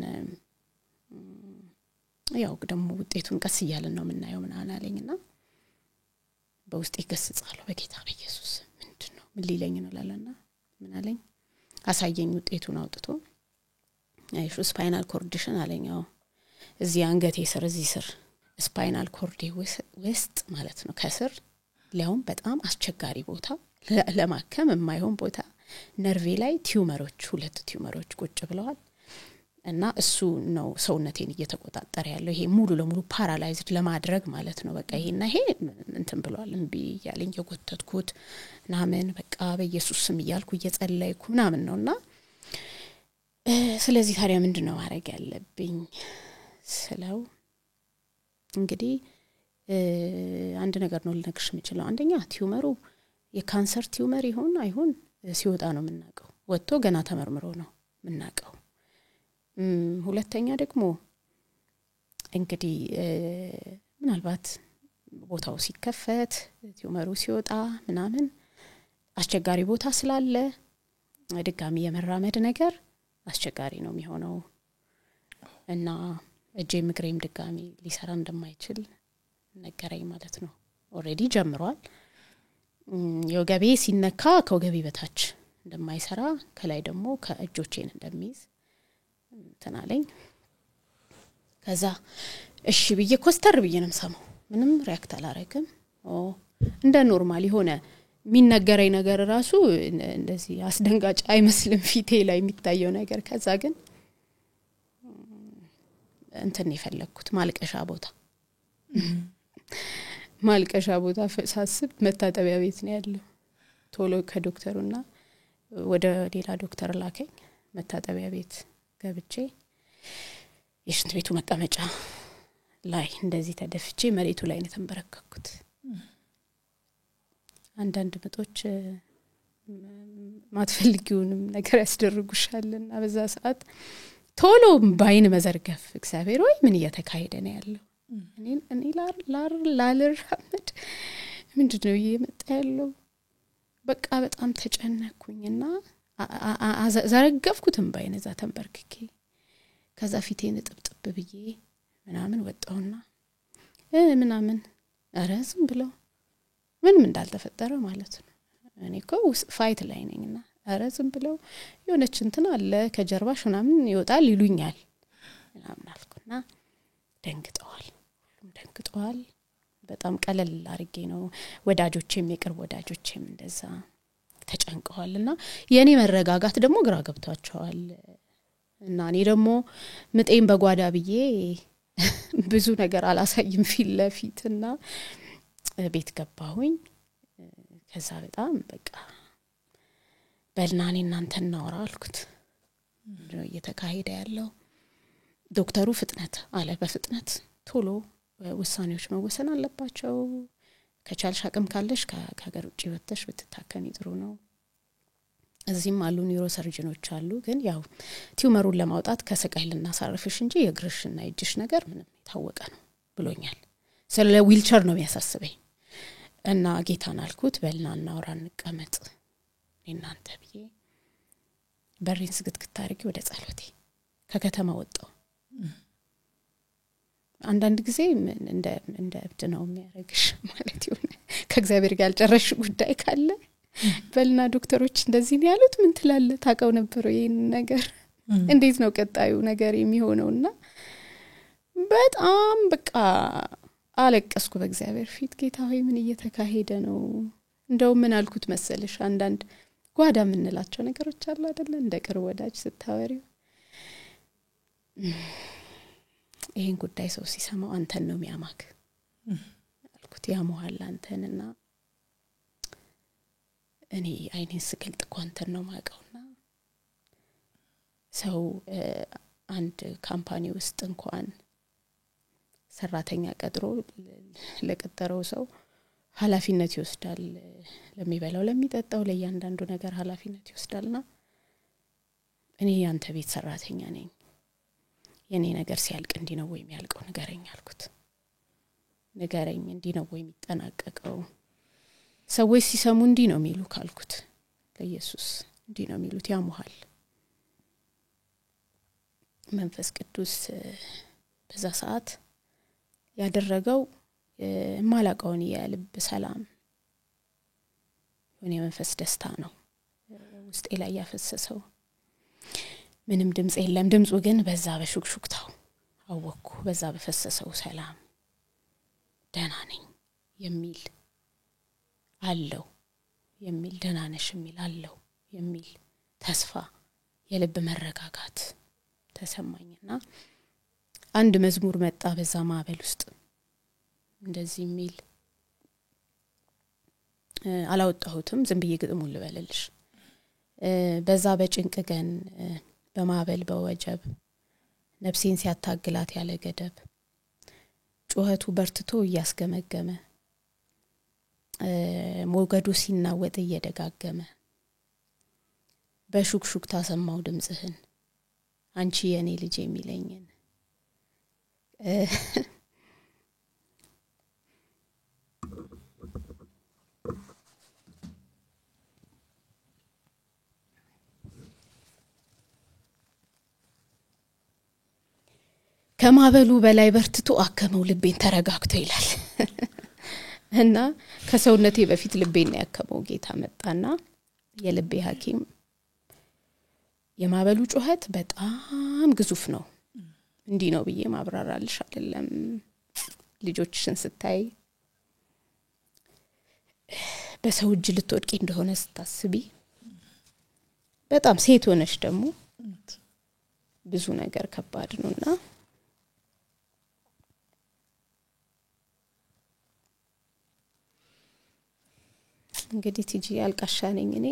ያው ደግሞ ውጤቱን ቀስ ይያለን ነው ምናየው ምናምን አለኝና በውስጤ ገስጻለሁ በጌታ በኢየሱስ ምንድነው ምን ሊለኝ ነው ላለና ምን አለኝ አሳየኝ ውጤቱን አውጥቶ አይሹ ስፓይናል ኮርዲሽን አለኛው እዚህ አንገቴ ስር እዚህ ስር ስፓይናል ኮርዲ ውስጥ ማለት ነው ከስር ሊያውም በጣም አስቸጋሪ ቦታ ለማከም የማይሆን ቦታ ነርቬ ላይ ሁለት ቲዩመሮች ቁጭ ብለዋል እና እሱ ነው ሰውነቴን እየተቆጣጠረ ያለው ይሄ ሙሉ ለሙሉ ፓራላይዝድ ለማድረግ ማለት ነው በቃ ይሄ እንትን ብሏል እንቢ ያለኝ የጎተትኩት ናምን በቃ በኢየሱስ ስም ይያልኩ እየጸለይኩ ምናምን ነውና ስለዚህ ታዲያ ምንድነው ማድረግ ያለብኝ ስለው እንግዲህ አንድ ነገር ነው ልነግርሽ የምችለው አንደኛ ቲዩመሩ የካንሰር ቲዩመር ይሁን አይሁን ሲወጣ ነው የምናቀው ወጥቶ ገና ተመርምሮ ነው የምናቀው ሁለተኛ ደግሞ እንግዲህ ምናልባት ቦታው ሲከፈት ቲዩመሩ ሲወጣ ምናምን አስቸጋሪ ቦታ ስላለ ድጋሚ የመራመድ ነገር አስቸጋሪ ነው የሚሆነው እና እጄ ምግሬም ድጋሚ ሊሰራ እንደማይችል ነገረኝ ማለት ነው ኦሬዲ ጀምሯል የወገቤ ሲነካ ከወገቤ በታች እንደማይሰራ ከላይ ደግሞ ከእጆቼን እንደሚይዝ ተናለኝ ከዛ እሺ ብዬ ኮስተር ብዬ ነው ሰማው ምንም ሪአክት አላረግም እንደ ኖርማል ሆነ የሚነገረኝ ነገር ራሱ እንደዚህ አስደንጋጭ አይመስልም ፊቴ ላይ የሚታየው ነገር ከዛ ግን እንትን የፈለኩት ማልቀሻ ቦታ ሳስብ መታጠቢያ ቤት ነው ያለው ቶሎ ከዶክተሩና ወደ ሌላ ዶክተር ላከኝ መታጠቢያ ቤት ገብቼ የሽንት ቤቱ መቀመጫ ላይ እንደዚህ ተደፍቼ መሬቱ ላይ ነው ተንበረከኩት አንዳንድ ምጦች ማትፈልጊውንም ነገር ያስደርጉሻልና በዛ ሰዓት ቶሎ ባይን መዘርገፍ እግዚአብሔር ወይ ምን እየተካሄደ ነው ያለው እኔ ላልራመድ ምንድነው እየመጣ ያለው በቃ በጣም ተጨነኩኝና ዘረገፍኩትም ባይነዛ ተንበርክኬ ከዛ ፊቴን ጥብጥብ ብዬ ምናምን ወጣውና ምናምን አረዝም ብለው ምንም እንዳልተፈጠረ ማለት ነው እኔ እኮ ፋይት ላይ ነኝና አረዝም ብለው የሆነች እንትን አለ ከጀርባሽ ምናምን ይወጣል ይሉኛል ምናምን አልኩና ደንግጠዋል በጣም ቀለል አርጌ ነው ወዳጆቼም የቅርብ ወዳጆቼም እንደዛ ተጨንቀዋልና የኔ መረጋጋት ደግሞ ግራ ገብቷቸዋል እና እኔ ደግሞ ምጤን በጓዳ ብዬ ብዙ ነገር አላሳይም ፊት ለፊትና ቤት ገባሁኝ ከዛ በጣም በቃ በልናኔ እናንተ እናወራ አልኩት ነው እየተካሄደ ያለው ዶክተሩ ፍጥነት አለ በፍጥነት ቶሎ ውሳኔዎች መወሰን አለባቸው ከቻልሽ አቅም ካለሽ ከሀገር ውጪ ወጥተሽ ብትታከሚ ጥሩ ነው እዚህም አሉ ኒውሮ ሰርጀኖች አሉ ግን ያው ቲዩመሩን ለማውጣት ከሰቃይ ልናሳርፍሽ እንጂ የግርሽና እጅሽ ነገር ምንም የታወቀ ነው ብሎኛል ስለ ዊልቸር ነው የሚያሳስበኝ እና ጌታን አልኩት በልና እናውራ እንቀመጥ እናንተ ብዬ በሬን ዝግትግት አድርጌ ወደ ጸሎቴ ከከተማ ወጣው አንዳንድ ጊዜ እንደ እብድ ነው የሚያረግሽ ማለት ይሁን ከእግዚአብሔር ጋር ያልጨረሽ ጉዳይ ካለ በልና ዶክተሮች እንደዚህ ነው ያሉት ምን ትላለ ታቀው ነበር ይሄን ነገር እንዴት ነው ቀጣዩ ነገር የሚሆነውና በጣም በቃ አለቀስኩ በእግዚአብሔር ፊት ጌታ ሆይ ምን እየተካሄደ ነው እንደው ምን አልኩት መሰለሽ አንዳንድ ጓዳ ምንላቸው ነገሮች አሉ አይደል እንደ ቅርብ ወዳጅ ስታወሪው ይሄን ጉዳይ ሰው ሲሰማው አንተን ነው የሚያማክ አልኩት ያሞሃል አንተንና እኔ አይኔን ስገልጥ ኳንተን ነው ማቀውና ሰው አንድ ካምፓኒ ውስጥ እንኳን ሰራተኛ ቀጥሮ ለቀጠረው ሰው ኃላፊነት ይወስዳል ለሚበላው ለሚጠጣው ለእያንዳንዱ ነገር ኃላፊነት ይወስዳልና እኔ ያንተ ቤት ሰራተኛ ነኝ የኔ ነገር ሲያልቅ እንዲ ነው ወይ የሚያልቀው ንገረኝ አልኩት ንገረኝ እንዲ ነው ወይ የሚጠናቀቀው ሰዎች ሲሰሙ እንዲ ነው የሚሉ ካልኩት ለኢየሱስ እንዲ ነው የሚሉት ያሙሃል መንፈስ ቅዱስ በዛ ሰዓት ያደረገው ማላቀውን የልብ ሰላም ወኔ መንፈስ ደስታ ነው ውስጤ ላይ ያፈሰሰው ምንም ድምጽ የለም ድምጹ ግን በዛ በሹክሹክታው አወኩ በዛ በፈሰሰው ሰላም ደህና ነኝ የሚል አለው የሚል ደህና ነሽ የሚል አለው የሚል ተስፋ የልብ መረጋጋት ተሰማኝና አንድ መዝሙር መጣ በዛ ማዕበል ውስጥ እንደዚህ የሚል አላወጣሁትም ዝም ብዬ ግጥሙን ልበልልሽ በዛ በጭንቅ ቀን በማዕበል በወጀብ ነፍሴን ሲያታግላት ያለ ገደብ ጩኸቱ በርትቶ እያስገመገመ ሞገዱ ሲናወጥ እየደጋገመ በሹክሹክታ ሰማው ድምጽህን አንቺ የኔ ልጅ የሚለኝን ከማበሉ በላይ በርትቶ አከመው ልቤን ተረጋግቶ ይላል እና ከሰውነቴ በፊት ልቤን ያከመው ጌታ መጣና የልቤ ሐኪም የማበሉ ጩኸት በጣም ግዙፍ ነው እንዲ ነው ብዬ ማብራራልሽ አይደለም ልጆችሽን ስታይ በሰው እጅ ልትወድቂ እንደሆነ ስታስቢ በጣም ሴት ሆነሽ ደግሞ ብዙ ነገር ከባድ ነውና እንግዲህ ትጂ አልቃሻ ነኝ እኔ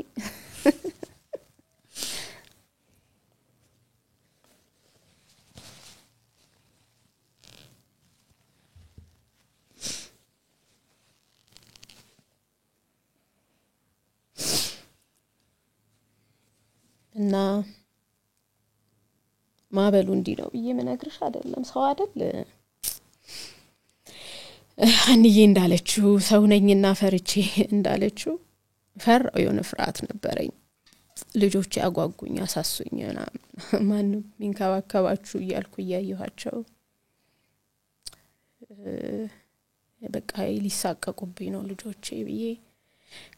እና ማበሉ እንዲ ነው ብዬ ምነግርሽ አይደለም ሰው አይደል አንዬ እንዳለችው ሰው ነኝና ፈርቼ እንዳለችው ፈራው የሆነ ፍርሃት ነበረኝ ልጆች ያጓጉኝ አሳሱኝና ማን ሚንካባካባችሁ እያልኩ ያየኋቸው በቃ ሊሳቀቁብኝ ነው ልጆቼ ብዬ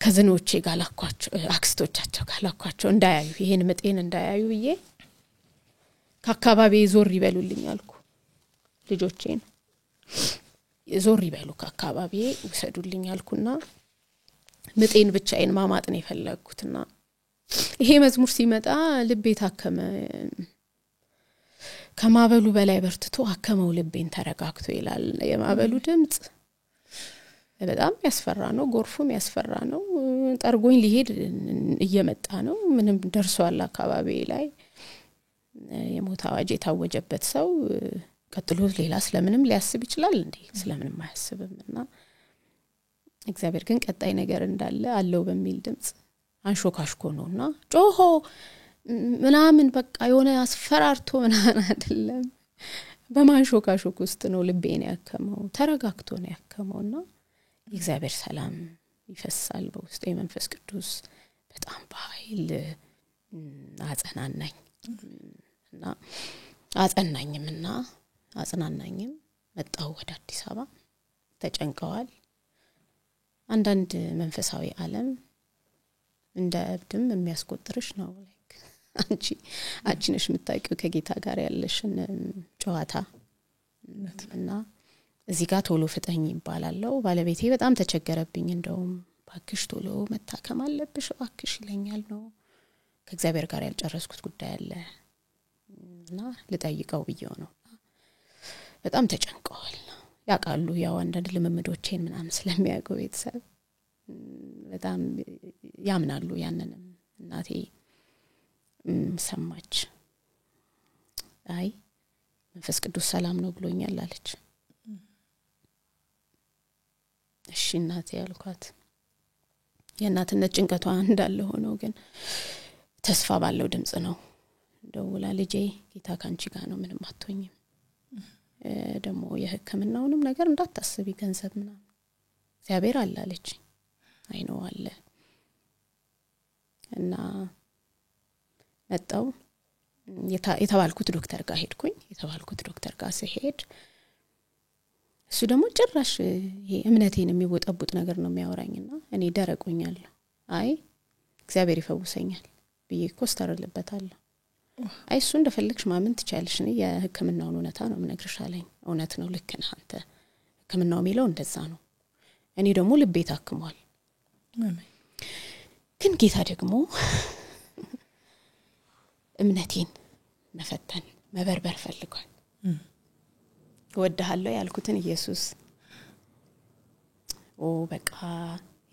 ከዝኖቼ ጋር ላኳቸው አክስቶቻቸው ጋር ላኳቸው እንዳያዩ ይሄን መጤን እንዳያዩ ብዬ ከአካባቢ ዞር ይበሉልኝ አልኩ ልጆቼን ዞር ይበሉ ከአካባቢ ወሰዱልኝ አልኩና መጤን ብቻዬን ማማጥ ነው የፈለኩትና ይሄ መዝሙር ሲመጣ ልቤ ታከመ ከማበሉ በላይ በርትቶ አከመው ልቤን ተረጋግቶ ይላል የማበሉ ድምጽ በጣም ያስፈራ ነው። ጎርፉም ያስፈራ ነው። ጠርጎኝ ሊሄድ እየመጣ ነው። ምንም ደርሷል አካባቢ ላይ የሞት አዋጅ የታወጀበት ሰው ቀጥሎ ሌላ ስለምንም ሊያስብ ይችላል እንዴ? ስለምንም አያስብምና እግዚአብሔር ግን ቀጣይ ነገር እንዳለ አለው በሚል ድምጽ አንሾካሽኮ ነውና ጮሆ ምናምን በቃ የሆነ አስፈራርቶ ምናምን አይደለም። በማንሾካሾክ ውስጥ ነው ልቤን ያከመው። ተረጋግቶ ነው ያከመውና የእግዚአብሔር ሰላም ይፈሳል በውስጤ። መንፈስ ቅዱስ በጣም በኃይል አጸናናኝ እና አጸናኝምና አጽናናኝም። መጣሁ ወደ አዲስ አበባ። ተጨንቀዋል። አንዳንድ መንፈሳዊ ዓለም እንደ እብድም የሚያስቆጥርሽ ነው። ላይክ አንቺ ነሽ የምታውቂው ከጌታ ጋር ያለሽን ጨዋታ እና እዚህ ጋር ቶሎ ፍጠኝ ይባላልው። ባለቤቴ በጣም ተቸገረብኝ። እንደውም ባክሽ ቶሎ መታከም አለብሽ ባክሽ ይለኛል ነው። ከእግዚአብሔር ጋር ያልጨረስኩት ጉዳይ አለ እና ልጠይቀው ብየው ነው። በጣም ተጨንቀዋል። ያቃሉ ያው አንዳንድ ልምምዶቼን ምናምን ስለሚያውቁ ቤተሰብ በጣም ያምናሉ። ያንንም እናቴ ሰማች። አይ መንፈስ ቅዱስ ሰላም ነው ብሎኛል አለች። እሺ እናቴ ያልኳት የእናትነት ጭንቀቷ እንዳለ ሆኖ ግን ተስፋ ባለው ድምጽ ነው ደውላ ልጄ ጌታ ካንቺ ጋር ነው ምንም አትሆኝም ደግሞ የሕክምናውንም ነገር እንዳታስቢ ገንዘብ ምናምን እግዚአብሔር አለ አለች። አይኖ አለ እና መጣው የተባልኩት ዶክተር ጋር ሄድኩኝ። የተባልኩት ዶክተር ጋር ሲሄድ እሱ ደግሞ ጭራሽ ይሄ እምነቴን የሚወጣቡት ነገር ነው የሚያወራኝና እኔ ደረቆኛለሁ። አይ እግዚአብሔር ይፈውሰኛል ብዬ ኮስተርልበታለሁ። አይ እሱ እንደፈልግሽ ማመን ትቻለሽ ነው የሕክምናውን እውነታ ነው ምነግርሽ አለኝ። እውነት ነው ልክ ነህ አንተ ሕክምናው የሚለው እንደዛ ነው። እኔ ደግሞ ልቤ ታክሟል። ግን ጌታ ደግሞ እምነቴን መፈተን መበርበር ፈልጓል። ወደሃለሁ ያልኩትን ኢየሱስ በቃ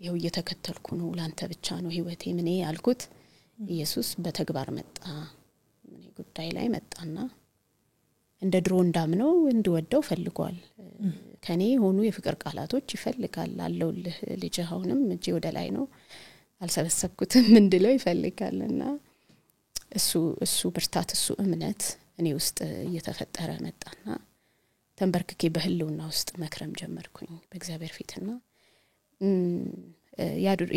ይኸው እየተከተልኩ ነው ላንተ ብቻ ነው ህይወቴ ምን ያልኩት ኢየሱስ በተግባር መጣ። ምን ጉዳይ ላይ መጣና እንደ ድሮ እንዳምነው እንድወደው ፈልጓል። ከኔ ሆኑ የፍቅር ቃላቶች ይፈልጋል። አለውልህ ልጅ አሁንም እጄ ወደ ላይ ነው አልሰበሰብኩትም እንድለው ይፈልጋልና እሱ ብርታት እሱ እምነት እኔ ውስጥ እየተፈጠረ መጣና ተንበርክኬ በህልውና ውስጥ መክረም ጀመርኩኝ በእግዚአብሔር ፊትና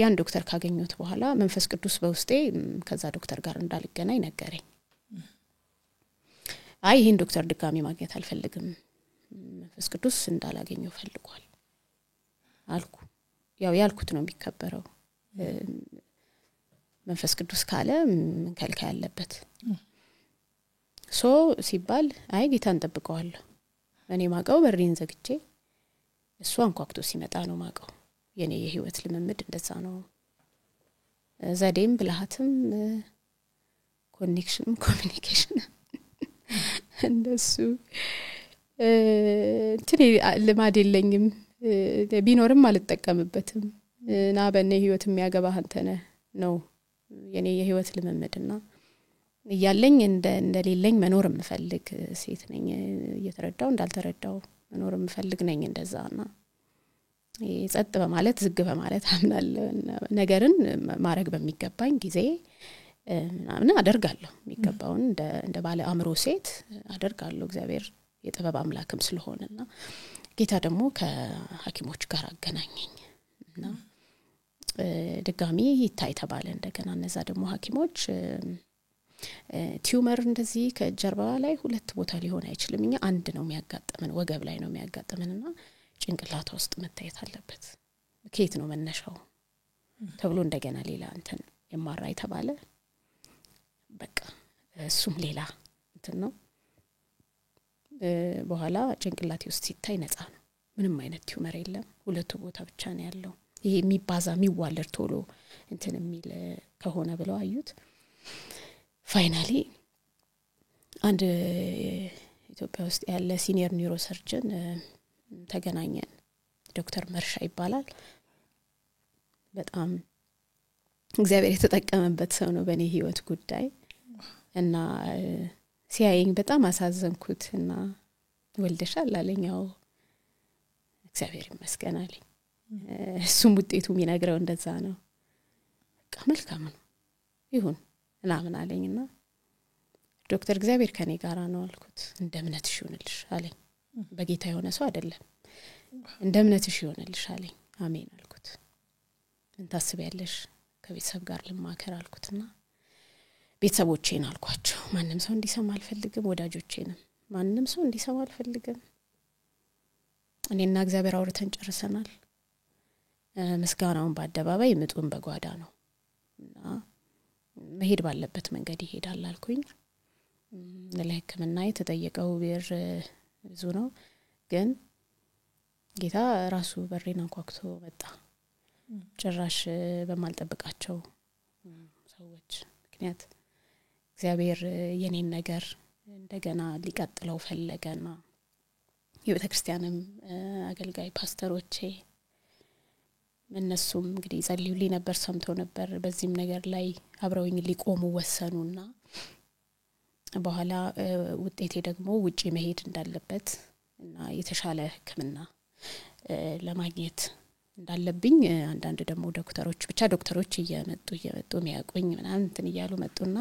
ያን ዶክተር ካገኘሁት በኋላ መንፈስ ቅዱስ በውስጤ ከዛ ዶክተር ጋር እንዳልገናኝ ነገረኝ። አይ ይሄን ዶክተር ድጋሚ ማግኘት አልፈልግም መንፈስ ቅዱስ እንዳላገኘው ፈልጓል አልኩ። ያው ያልኩት ነው የሚከበረው። መንፈስ ቅዱስ ካለ ከልካ ያለበት ሲባል አይ ጌታን ጠብቀዋለሁ። እኔ ማቀው በሪን ዘግቼ እሱ አንኳክቶ ሲመጣ ነው ማቀው። የኔ የህይወት ልምምድ እንደዛ ነው። ዘዴም ብልሃትም ኮሚኒኬሽን እንደሱ ልማድ የለኝም። ቢኖርም አልተጠቀምበትም። ና በእኔ ህይወት የሚያገባህ አንተ ነህ ነው የኔ የህይወት ልምምድና ያለኝ እንደሌለኝ መኖር የምፈልግ ሴት ነኝ። እየተረዳው እንዳልተረዳው መኖር የምፈልግ ነኝ እንደዛና ጸጥ በማለት ዝግ በማለት አምናለሁ። ነገርን ማረግ በሚገባኝ ጊዜ ምናምን አደርጋለሁ። የሚገባውን እንደ ባለ አእምሮ ሴት አደርጋለሁ። እግዚአብሔር የጥበብ አምላክም ስለሆነና ጌታ ደግሞ ከሐኪሞች ጋር አገናኘኝና ድጋሚ ይታይ ተባለ። እንደገና እነዛ ደግሞ ሐኪሞች ቲዩመር እንደዚህ ከጀርባ ላይ ሁለት ቦታ ሊሆን አይችልም። እኛ አንድ ነው የሚያጋጥመን ወገብ ላይ ነው የሚያጋጥመንና ጭንቅላቷ ውስጥ መታየት አለበት። ከየት ነው መነሻው ተብሎ እንደገና ሌላ እንትን የማራይ ተባለ። በቃ እሱም ሌላ እንትን ነው። በኋላ ጭንቅላቴ ውስጥ ሲታይ ነፃ ነው። ምንም አይነት ቲዩመር የለም። ሁለቱ ቦታ ብቻ ነው ያለው። ይሄ የሚባዛ የሚዋለድ ቶሎ እንትን የሚል ከሆነ ብለው አዩት። ፋይናሊ አንድ ኢትዮጵያ ውስጥ ያለ ሲኒየር ኒውሮሰርጀን ተገናኘን። ዶክተር መርሻ ይባላል። በጣም እግዚአብሔር የተጠቀመበት ሰው ነው በእኔ ህይወት ጉዳይ እና ሲያየኝ በጣም አሳዘንኩትና ወልደሻል አለኝ። አዎ እግዚአብሔር ይመስገን አለኝ። እሱም ውጤቱ የሚነግረው እንደዛ ነው። በቃ መልካም ነው ይሁን ምናምን አለኝና ዶክተር እግዚአብሔር ከኔ ጋር ነው አልኩት። እንደ እምነትሽ ይሁንልሽ አለኝ። በጌታ የሆነ ሰው አይደለም። እንደ እምነትሽ ይሁንልሽ አለኝ። አሜን አልኩት። ምን ታስቢያለሽ? ከቤተሰብ ጋር ልማከር አልኩትና ቤተሰቦቼን አልኳቸው። ማንንም ሰው እንዲሰማ አልፈልግም፣ ወዳጆቼንም ማንንም ሰው እንዲሰማ አልፈልግም። እኔና እግዚአብሔር አውርተን ጨርሰናል። ምስጋናውን በአደባባይ ምጡን በጓዳ ነው እና መሄድ ባለበት መንገድ ይሄዳል አልኩኝ። ለሕክምና የተጠየቀው ብር ብዙ ነው፣ ግን ጌታ ራሱ በሬን አንኳኩቶ መጣ። ጭራሽ በማልጠብቃቸው ሰዎች ምክንያት እግዚአብሔር የኔን ነገር እንደገና ሊቀጥለው ፈለገና የቤተክርስቲያንም አገልጋይ ፓስተሮቼ እነሱም እንግዲህ ጸልዩልኝ ነበር፣ ሰምተው ነበር። በዚህም ነገር ላይ አብረውኝ ሊቆሙ ወሰኑና በኋላ ውጤቴ ደግሞ ውጪ መሄድ እንዳለበት እና የተሻለ ሕክምና ለማግኘት እንዳለብኝ አንዳንድ ደግሞ ዶክተሮች እየመጡ የሚያቆኝ ምናምን እንትን እያሉ መጡና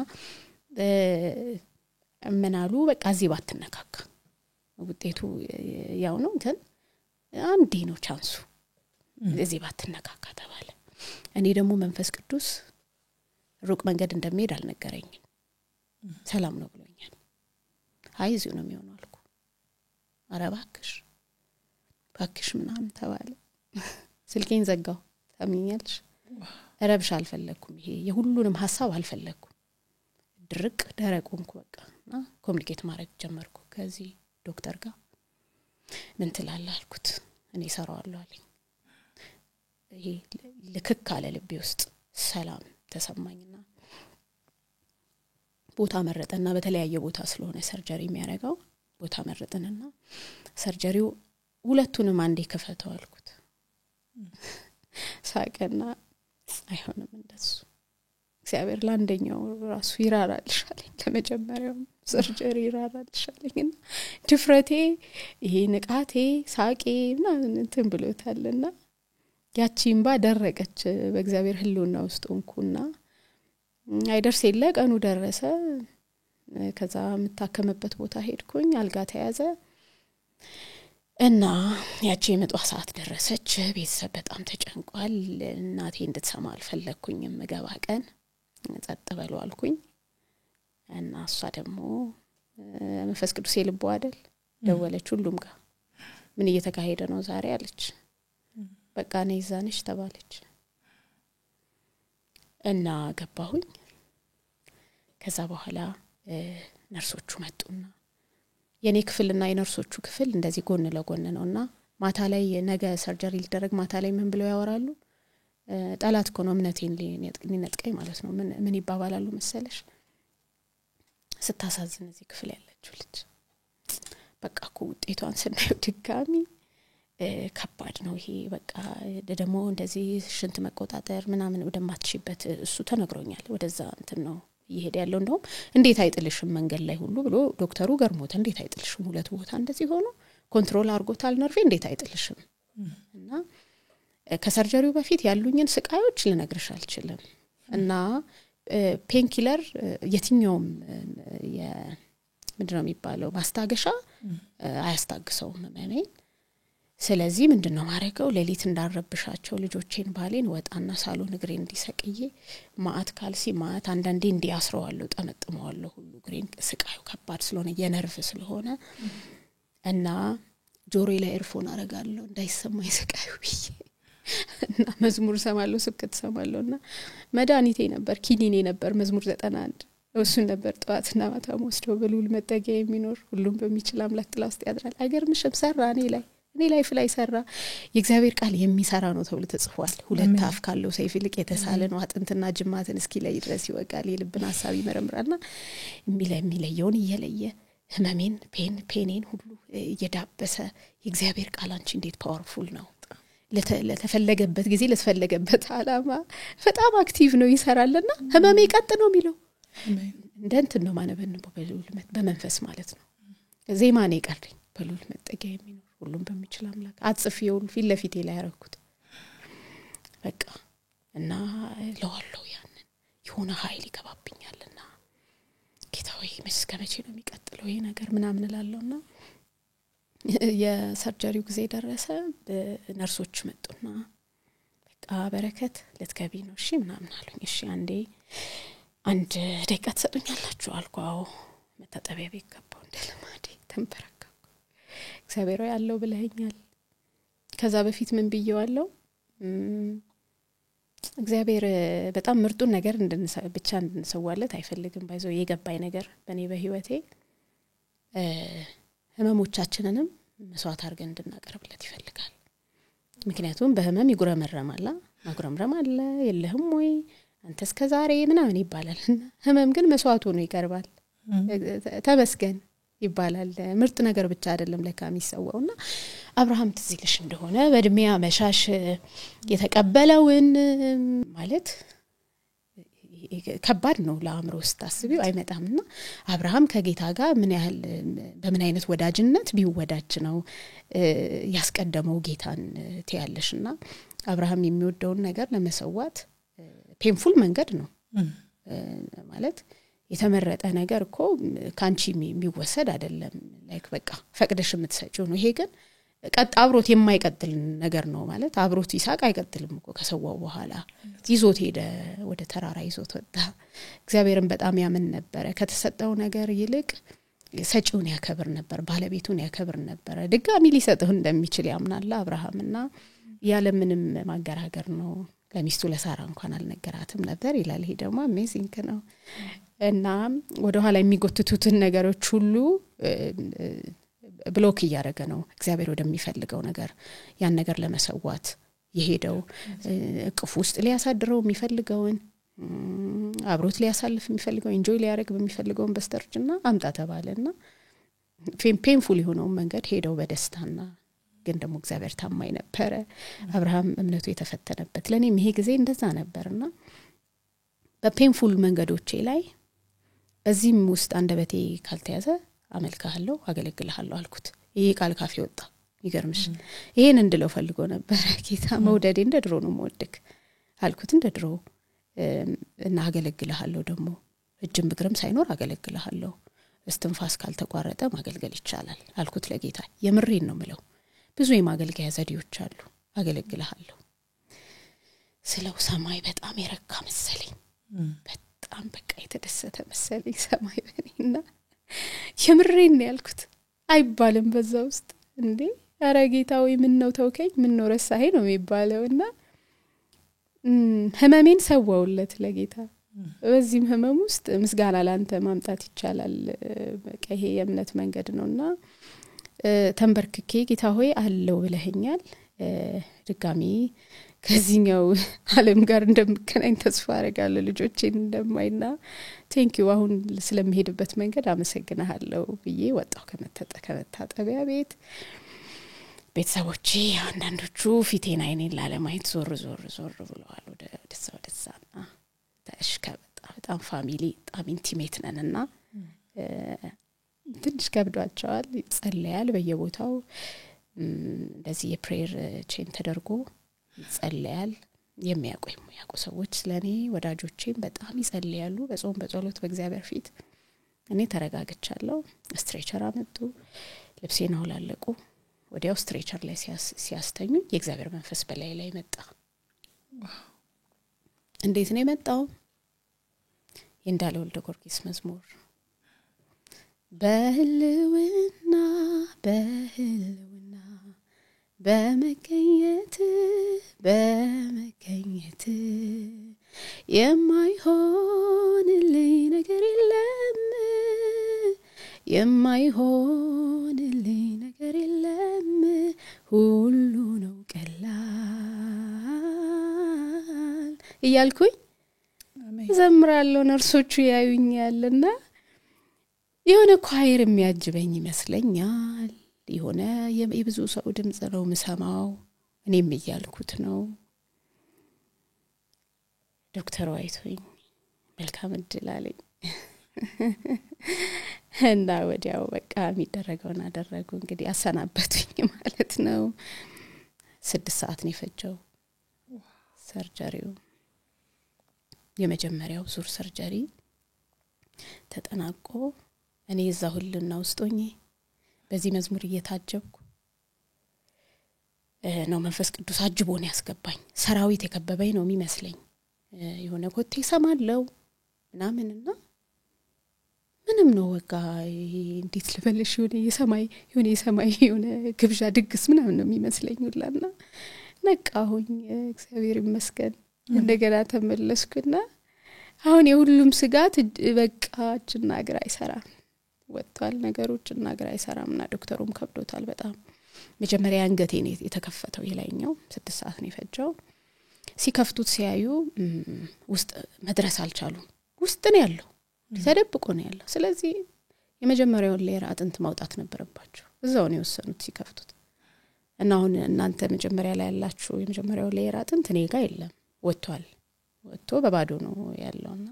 ምናሉ በቃ እዚህ ባትነካካ ውጤቱ ያው ነው እንትን አንዴ ነው ቻንሱ እዚህ ባትነካካ ተባለ። እኔ ደግሞ መንፈስ ቅዱስ ሩቅ መንገድ እንደሚሄድ አልነገረኝም። ሰላም ነው ብሎኛል። አይ እዚሁ ነው የሚሆነው አልኩ። ኧረ እባክሽ ምናምን ተባለ። ስልኬን ዘጋው። ታምኛለሽ? ረብሻ አልፈለኩም። ይሄ የሁሉንም ሐሳብ አልፈለኩም። ድርቅ ደረቁንኩ በቃና ኮሙኒኬት ማድረግ ጀመርኩ ከዚህ ዶክተር ጋር። ምን ትላለህ አልኩት። እኔ እሰራዋለሁ አለኝ። ይሄ ልክክ አለ ልቤ ውስጥ ሰላም ተሰማኝና ቦታ መረጠና በተለያየ ቦታ ስለሆነ ሰርጀሪ የሚያደርገው ቦታ መረጠንና ሰርጀሪው ሁለቱንም አንዴ ከፈተው አልኩት። ሳቀና አይሆንም እንደሱ እግዚአብሔር ለአንደኛው ራሱ ይራራልሻል፣ ለመጀመሪያው ሰርጀሪ ይራራልሻልና ድፍረቴ ይሄ ንቃቴ ሳቄ ምናምን እንትን ብሎታልና ያቺምባ ደረቀች በእግዚአብሔር ህልውና ውስጥ ሆንኩና አይደርስ የለ ቀኑ ደረሰ። ከዛ መታከመበት ቦታ ሄድኩኝ። አልጋ ተያዘ እና ያቺ የመጧ ሰዓት ደረሰች። ቤተሰብ በጣም ተጨንቋል። እናቴ እንድትሰማ አልፈለኩኝም። መገባ ቀን ጸጥ በሉ አልኩኝ እና እሷ ደግሞ መንፈስ ቅዱስ የልቦ አይደል ደወለች ሁሉም ጋር። ምን እየተካሄደ ነው ዛሬ አለች። በቃ ነይ ዛነሽ ተባለች እና ገባሁኝ። ከዛ በኋላ ነርሶቹ መጡና የኔ ክፍልና የነርሶቹ ክፍል እንደዚህ ጎን ለጎን ነውና ማታ ላይ ነገ ሰርጀሪ ሊደረግ ማታ ላይ ምን ብለው ያወራሉ? ጣላት እኮ ነው እምነቴን ሊነጥቀኝ ማለት ነው። ምን ይባባላሉ መሰለሽ? ስታሳዝን እዚህ ክፍል ያለችው ልጅ በቃ እኮ ውጤቷን ስናየው ድጋሚ ከባድ ነው ይሄ በቃ ደግሞ እንደዚህ ሽንት መቆጣጠር ምናምን ወደማትሽበት እሱ ተነግሮኛል። ወደዛ እንትን ነው ይሄድ ያለው። እንደውም እንዴት አይጥልሽም መንገድ ላይ ሁሉ ብሎ ዶክተሩ ገርሞት እንዴት አይጥልሽም ሁለት ቦታ እንደዚህ ሆኖ ኮንትሮል አድርጎታል ነርቬ እንዴት አይጥልሽም። እና ከሰርጀሪው በፊት ያሉኝን ስቃዮች ልነግርሽ አልችልም። እና ፔንኪለር የትኛውም ምንድነው የሚባለው ማስታገሻ አያስታግሰውም ማለት። ስለዚህ ምንድነው ማረገው? ሌሊት እንዳረብሻቸው ልጆቼን ባሌን ወጣና ሳሎን እግሬን እንዲሰቅዬ ማአት ካልሲ ማአት አንዳንዴ እንዲያስረዋለሁ ጠመጥመዋለሁ ሁሉ እግሬን ስቃዩ ከባድ ስለሆነ የነርቭ ስለሆነ እና ጆሮዬ ላይ ኤርፎን አረጋለሁ እንዳይሰማኝ ስቃዩ ብዬ እና መዝሙር ሰማለሁ ስብከት ሰማለሁና መድኃኒቴ ነበር ኪኒኔ ነበር መዝሙር 91 እሱን ነበር ጧትና ማታ ወስደው በሉል መጠጊያ የሚኖር ሁሉም በሚችል አምላክ ጥላ ውስጥ ያድራል። አይገርምሽም? ሰራ እኔ ላይፍ ላይ ሰራ። የእግዚአብሔር ቃል የሚሰራ ነው ተብሎ ተጽፏል። ሁለት አፍ ካለው ሰይፍ ይልቅ የተሳለ ነው፣ አጥንትና ጅማትን እስኪ ላይ ድረስ ይወጋል፣ የልብን ሐሳብ ይመረምራልና የሚለየውን እየለየ ህመሜን ፔኔን ሁሉ እየዳበሰ የእግዚአብሔር ቃል አንቺ እንዴት ፓወርፉል ነው ለተፈለገበት ጊዜ ለተፈለገበት ዓላማ በጣም አክቲቭ ነው ይሰራልና ህመሜ ቀጥ ነው የሚለው እንደንት ነው ማነበንቦ በመንፈስ ማለት ነው ዜማ ነው ይቀርልኝ በሉል መጠጊያ የሚኖር ሁሉም በሚችል አምላክ አጽፊውን ፊት ለፊቴ ላይ ያረኩት በቃ እና ለዋለው ያንን የሆነ ኃይል ይገባብኛልና ጌታዬ መስከመቼ ነው የሚቀጥለው ይሄ ነገር ምናምን እላለሁና የሰርጀሪው ጊዜ ደረሰ ነርሶች መጡና በቃ በረከት ልትገቢ ነው እሺ ምናምን አሉኝ እሺ አንድ ደቂቃ ትሰጡኛላችሁ አልኳው መታጠቢያ ቤት ገባሁ እንደለማዴ ተንበረከኩ እግዚአብሔር ያለው ብለኸኛል ከዛ በፊት ምን ብየዋለሁ እግዚአብሔር በጣም ምርጡን ነገር ብቻ እንድንሰዋለት አይፈልግም ባይዘው የገባይ ነገር በኔ በህይወቴ ህመሞቻችንንም መስዋዕት አድርገን እንድናቀርብለት ይፈልጋል ምክንያቱም በህመም ይጉረመረማል ማጉረምረም አለ የለህም ወይ አንተስ ከዛሬ ምናምን ይባላልና ህመም ግን መስዋዕት ሆኖ ይቀርባል ተመስገን ይባላል ምርጥ ነገር ብቻ አይደለም ለካም ይሰዋውና አብርሃም ትዝልሽ እንደሆነ በእድሜያ መሻሽ የተቀበለውን ማለት ከባድ ነው ለአእምሮ ስታስቢው አይመጣምና አብርሃም ከጌታ ጋር ምን ያህል በምን አይነት ወዳጅነት ቢወዳጅ ነው ያስቀደመው ጌታን ትያለሽና አብርሃም የሚወደውን ነገር ለመሰዋት ፔንፉል መንገድ ነው ማለት የተመረጠ ነገር እኮ ካንቺ የሚወሰድ አይደለም ላይክ በቃ ፈቅደሽ የምትሰጪው ነው ይሄ ግን ቀጥ አብሮት የማይቀጥል ነገር ነው ማለት አብሮት ይሳቅ አይቀጥልም እኮ ከሰዋው በኋላ ይዞት ሄደ ወደ ተራራ ይዞት ወጣ እግዚአብሔርን በጣም ያምን ነበር ከተሰጠው ነገር ይልቅ ሰጪውን ያከብር ነበር ባለቤቱን ያከብር ነበር ድጋሚ ሊሰጠው እንደሚችል ያምናል አብርሃምና ያለ ምንም ማገራገር ነው ለሚስቱ ለሳራ እንኳን አልነገራትም ነበር ይላል ይሄ ደግሞ አሜዚንግ ነው እና ወደ ኋላ የሚጎትቱትን ነገሮች ሁሉ ብሎክ ያደረገ ነው እግዚአብሔር ወደሚፈልገው ነገር ያን ነገር ለመሰዋት የሄደው እቅፍ ውስጥ ሊያሳድረው የሚፈልገውን አብሮት ሊያሳልፍ የሚፈልገው ኢንጆይ ሊያደርግ በሚፈልገውን በስተርጅና አምጣ ተባለና ፔንፉል የሆነው መንገድ ሄደው በደስታና ግን ደግሞ እግዚአብሔር ታማኝ ነበር አብርሃም እምነቱ የተፈተነበት ለኔም ይሄ ጊዜ እንደዛ ነበርና በፔንፉል መንገዶቼ ላይ በዚህም ውስጥ አንደበቴ ካልተያዘ አመልካለሁ አገለግልሃለሁ አልኩት ይሄ ቃል ካፌ ወጣ ይገርምሽ ይሄን እንድለው ፈልጎ ነበር ጌታ መውደዴ እንደድሮ ነው መወደክ አልኩት እንደድሮ እና አገለግልሃለሁ ደግሞ እጅም ብግርም ሳይኖር አገለግልሃለሁ እስትንፋስ ካልተቋረጠ ማገልገል ይቻላል አልኩት ለጌታ የምሬን ነው ምለው ብዙ የማገልገያ ዘዴዎች አሉ አገለግልሃለሁ ስለው ሰማይ በጣም የረካ መሰለኝ በጣም በቃ የተደሰተ መሰለኝ ሰማይ በኔና የምሬን ያልኩት አይባልም በዛ ውስጥ እንዴ አረ ጌታው ምን ነው ተውከኝ ምን ነው ረሳኸኝ ነው የሚባለውና ህመሜን ሰዋውለት ለጌታ በዚህም ህመም ውስጥ ምስጋና ላንተ ማምጣት ይቻላል በቃ ይሄ የእምነት መንገድ ነውና ተንበርክኬ ጌታ ሆይ አለው ብለኸኛል ድጋሚ ከዚህኛው ዓለም ጋር እንደምከናኝ ተስፋ አረጋለሁ ልጆቼን እንደማይና ቴንኪው አሁን ስለምሄድበት መንገድ አመሰግናለሁ ብዬ ወጣው ከመታጠቢያ ቤት ቤተሰቦቼ አንዳንዶቹ ፊቴን አይኔን ላለማየት ዞር ብለዋል ወደ ደሳና ተሽከ በጣም ፋሚሊ በጣም ኢንቲሜት ነንና ትንሽ ከብዷቸዋል ይጸልያል በየቦታው እንደዚህ የፕሬየር ቼን ተደርጎ ይጸልያል የሚያውቁ ሰዎች ስለኔ ወዳጆቼም በጣም ይጸልያሉ በጾም በጸሎት በእግዚአብሔር ፊት እኔ ተረጋግቻለሁ ስትሬቸር አመጡ ልብሴን አውላለቁ ወዲያው ስትሬቸር ላይ ሲያስተኙ የእግዚአብሔር መንፈስ በላይ መጣ እንዴት ነው የመጣው የእንዳለ ወልደ ጊዮርጊስ መዝሙር በህልውና በመገኘት የማይሆንልኝ ነገር የለም ሁሉ ነው ቀላል እያልኩኝ ዘምራለሁ ነርሶቹ ያዩኛልና የሆነ ኳየር የሚያጅበኝ ይመስለኛል የሆነ የብዙ ሰው ድምጽ ነው ምሰማው እኔም እያልኩት ነው። ዶክተር አይቶኝ መልካም እድል አለኝ እና ወዲያው በቃ የሚደረገውን አደረጉ። እንግዲህ አሰናበቱኝ ማለት ነው። 6 ሰዓት ነው የፈጀው ሰርጀሪው። የመጀመሪያው ዙር ሰርጀሪ ተጠናቆ እኔ እዛ ሁሉና ውስጥ ሆኜ በዚህ መዝሙር እየታጀብኩ ነው መንፈስ ቅዱስ አጅቦን ያስገባኝ። ሰራዊት የከበበኝ ነው የሚመስለኝ። የሆነ ኮቴ ሰማለው ምናምንና ምንም ነው በቃ እንዴት ልበልሽ የሆነ የሰማይ ግብዣ ድግስ ምናምን ነው የሚመስለኝ ሁላና ነቃሁኝ። እግዚአብሔር ይመስገን እንደገና ተመለስኩና አሁን የሁሉም ስጋት በቃ እጅና እግር አይሰራም ወጥቷል። ነገሮችና እግር አይሰራምና ዶክተሩም ከብዶታል በጣም። መጀመሪያ አንገቴ ነው የተከፈተው የላይኛው 6 ሰዓት ነው የፈጀው። ሲከፍቱት ሲያዩ ውስጥ መድረስ አልቻሉም። ውስጥ ነው ያለው ተደብቆ ነው ያለው። ስለዚህ የመጀመሪያው ሌየር አጥንት ማውጣት ነበረባቸው። እዛው ነው የወሰኑት ሲከፍቱት። እና አሁን እናንተ መጀመሪያ ላይ ያላችሁ የመጀመሪያው ሌየር አጥንት እኔ ጋር የለም ወጥቷል። ወጥቶ በባዶ ነው ያለውና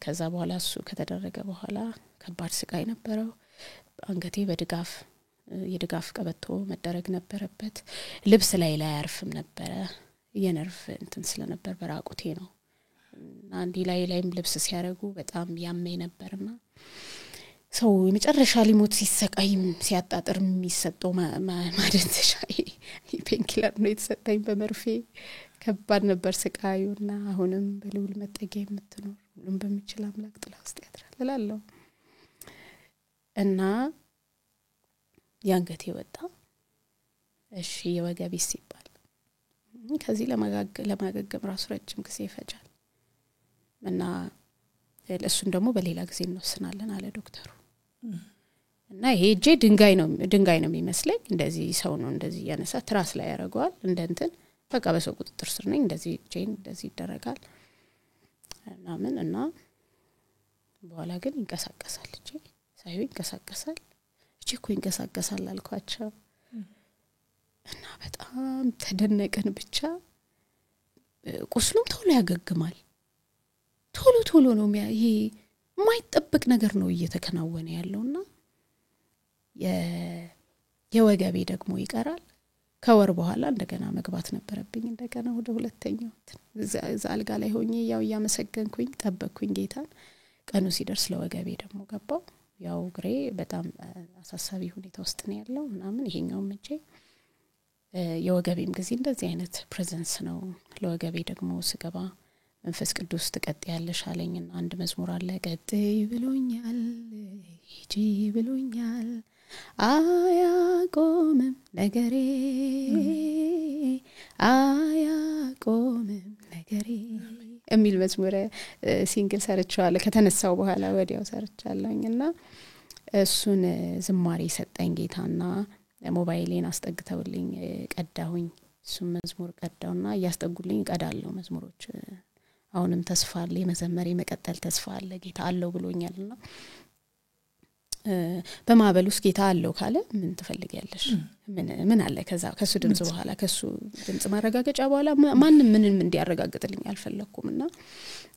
ከዛ በኋላ እሱ ከተደረገ በኋላ ከባድ ስቃይ ነበረው። አንገቴ በድጋፍ የድጋፍ ቀበቶ መደረግ ነበረበት። ልብስ ላይ አያርፍም ነበር። የነርቭ እንትን ስለነበር በራቁቴ ነው። አንዲ ላይም ልብስ ሲያረጉ በጣም ያመኝ ነበርና ሰው የመጨረሻ ሊሞት ሲሰቃይም ሲያጣጥር የሚሰጠው ማደንዘሻ ፔንኪለር ነው የተሰጠኝ በመርፌ። ከባድ ነበር ስቃዩና አሁንም በልውል መጠጊያ የምትኖር ሁሉም በሚችል አምላክ ጥላ ውስጥ ያድራል እላለሁ። እና ያንገቴ ወጣ። እሺ የወገቤ ሲባል ከዚህ ለማገገም ራሱ ረጅም ጊዜ ይፈጃል እና ለሱን ደግሞ በሌላ ጊዜ እንወስናለን አለ ዶክተሩ። እና ይሄ እጄ ድንጋይ ነው የሚመስለኝ። እንደዚህ ሰው ነው እንደዚህ ያነሳ ትራስ ላይ ያረጋዋል እንደንትን በቃ በሰው ቁጥጥር ስር ነኝ። እንደዚህ እጄን እንደዚህ ይደረጋል እና በኋላ ግን ይንቀሳቀሳል። እጄ ሳይሆን ይንቀሳቀሳል። እጄ እኮ ይንቀሳቀሳል አልኳቸው እና በጣም ተደነቀን። ብቻ ቁስሉም ቶሎ ያገግማል። ቶሎ ነው ይሄ የማይጠበቅ ነገር ነው እየተከናወነ ያለውና የወገቤ ደግሞ ይቀራል። ከወር በኋላ እንደገና መግባት ነበረብኝ። እንደገና ወደ ሁለተኛው እዛ አልጋ ላይ ሆኜ ያው ያመሰገንኩኝ ጠበቅኩኝ ጌታን። ቀኑ ሲደርስ ለወገቤ ደግሞ ገባው። ያው ግሬ በጣም አሳሳቢ ሁኔታ ውስጥ ነው ያለው ምናምን። ይሄኛው እጄ የወገቤም ጊዜ እንደዚህ አይነት ፕሬዘንስ ነው። ለወገቤ ደግሞ ስገባ መንፈስ ቅዱስ ተቀጥያለሽ አለኝና አንድ መዝሙር አለ። ቀጥይ ብሎኛል ሂጂ ብሎኛል አያቆምም ነገሬ የሚል መዝሙር ሲንግል ሰርቻለሁ። ከተነሳው በኋላ ወዲያው ሰርቻለሁና እሱን ዝማሬ ሰጠኝ ጌታና ሞባይሌን አስጠግተውልኝ ቀዳሁኝ። እሱን መዝሙር ቀዳውና ያስጠጉልኝ ቀዳለው መዝሙሮች። አሁንም ተስፋ አለ የመዘመር መቀጠል ተስፋ አለ ጌታ አለው ብሎኛልና በማበሉስ ጌታ አለው ካለ ምን ትፈልጊያለሽ? ምን አለ ከሱ ድምጽ በኋላ ከሱ ድምጽ ማረጋገጫ በኋላ ማንንም ምንም እንዲያረጋግጥልኝ አልፈለኩምና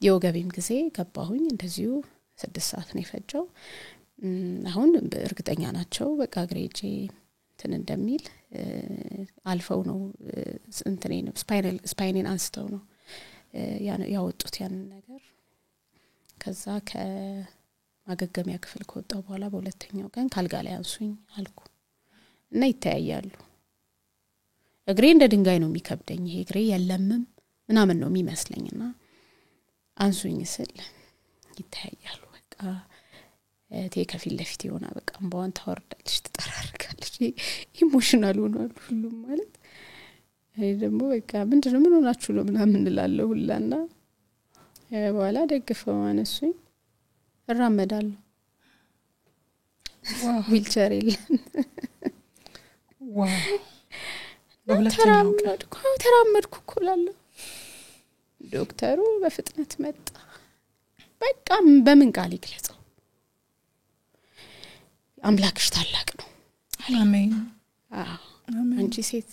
የወገቤም ጊዜ ገባሁኝ። እንደዚሁ 6 ሰዓት ነው የፈጀው። አሁን እርግጠኛ ናቸው በቃ ግሬጄ እንትን እንደሚል አልፈው ነው እንትኔን ስፓይኔን አንስተው ነው ያወጡት ያን ነገር። ከዛ ከማገገሚያ ክፍል ከወጣው በኋላ በሁለተኛው ቀን ካልጋ ላይ አንሱኝ አልኩ እና ይታያያሉ። እግሬ እንደ ድንጋይ ነው የሚከብደኝ። ይሄ እግሬ የለምም ምናምን ነው የሚመስለኝና አንሱኝ ስል ይታያያሉ። በቃ ከፊት ለፊት ይሆና በቃ እንባዋን ታወርዳለች ትጠራርጋለች። ኢሞሽናል ሆኗል ሁሉም ማለት ደግሞ በቃ ምንድነው ምን ሆናችሁ ነው ምናምን እንላለሁ ሁላና በኋላ ደግፈው አነሱኝ። እራመዳለሁ። ዋው ዊልቸር የለም። ዋው በሁለተኛው ተራመድኩ እኮ እላለሁ። ዶክተሩ በፍጥነት መጣ። በቃ በምን ቃል ይግለጸው? አምላክሽ ታላቅ ነው። አሜን። አንቺ ሴት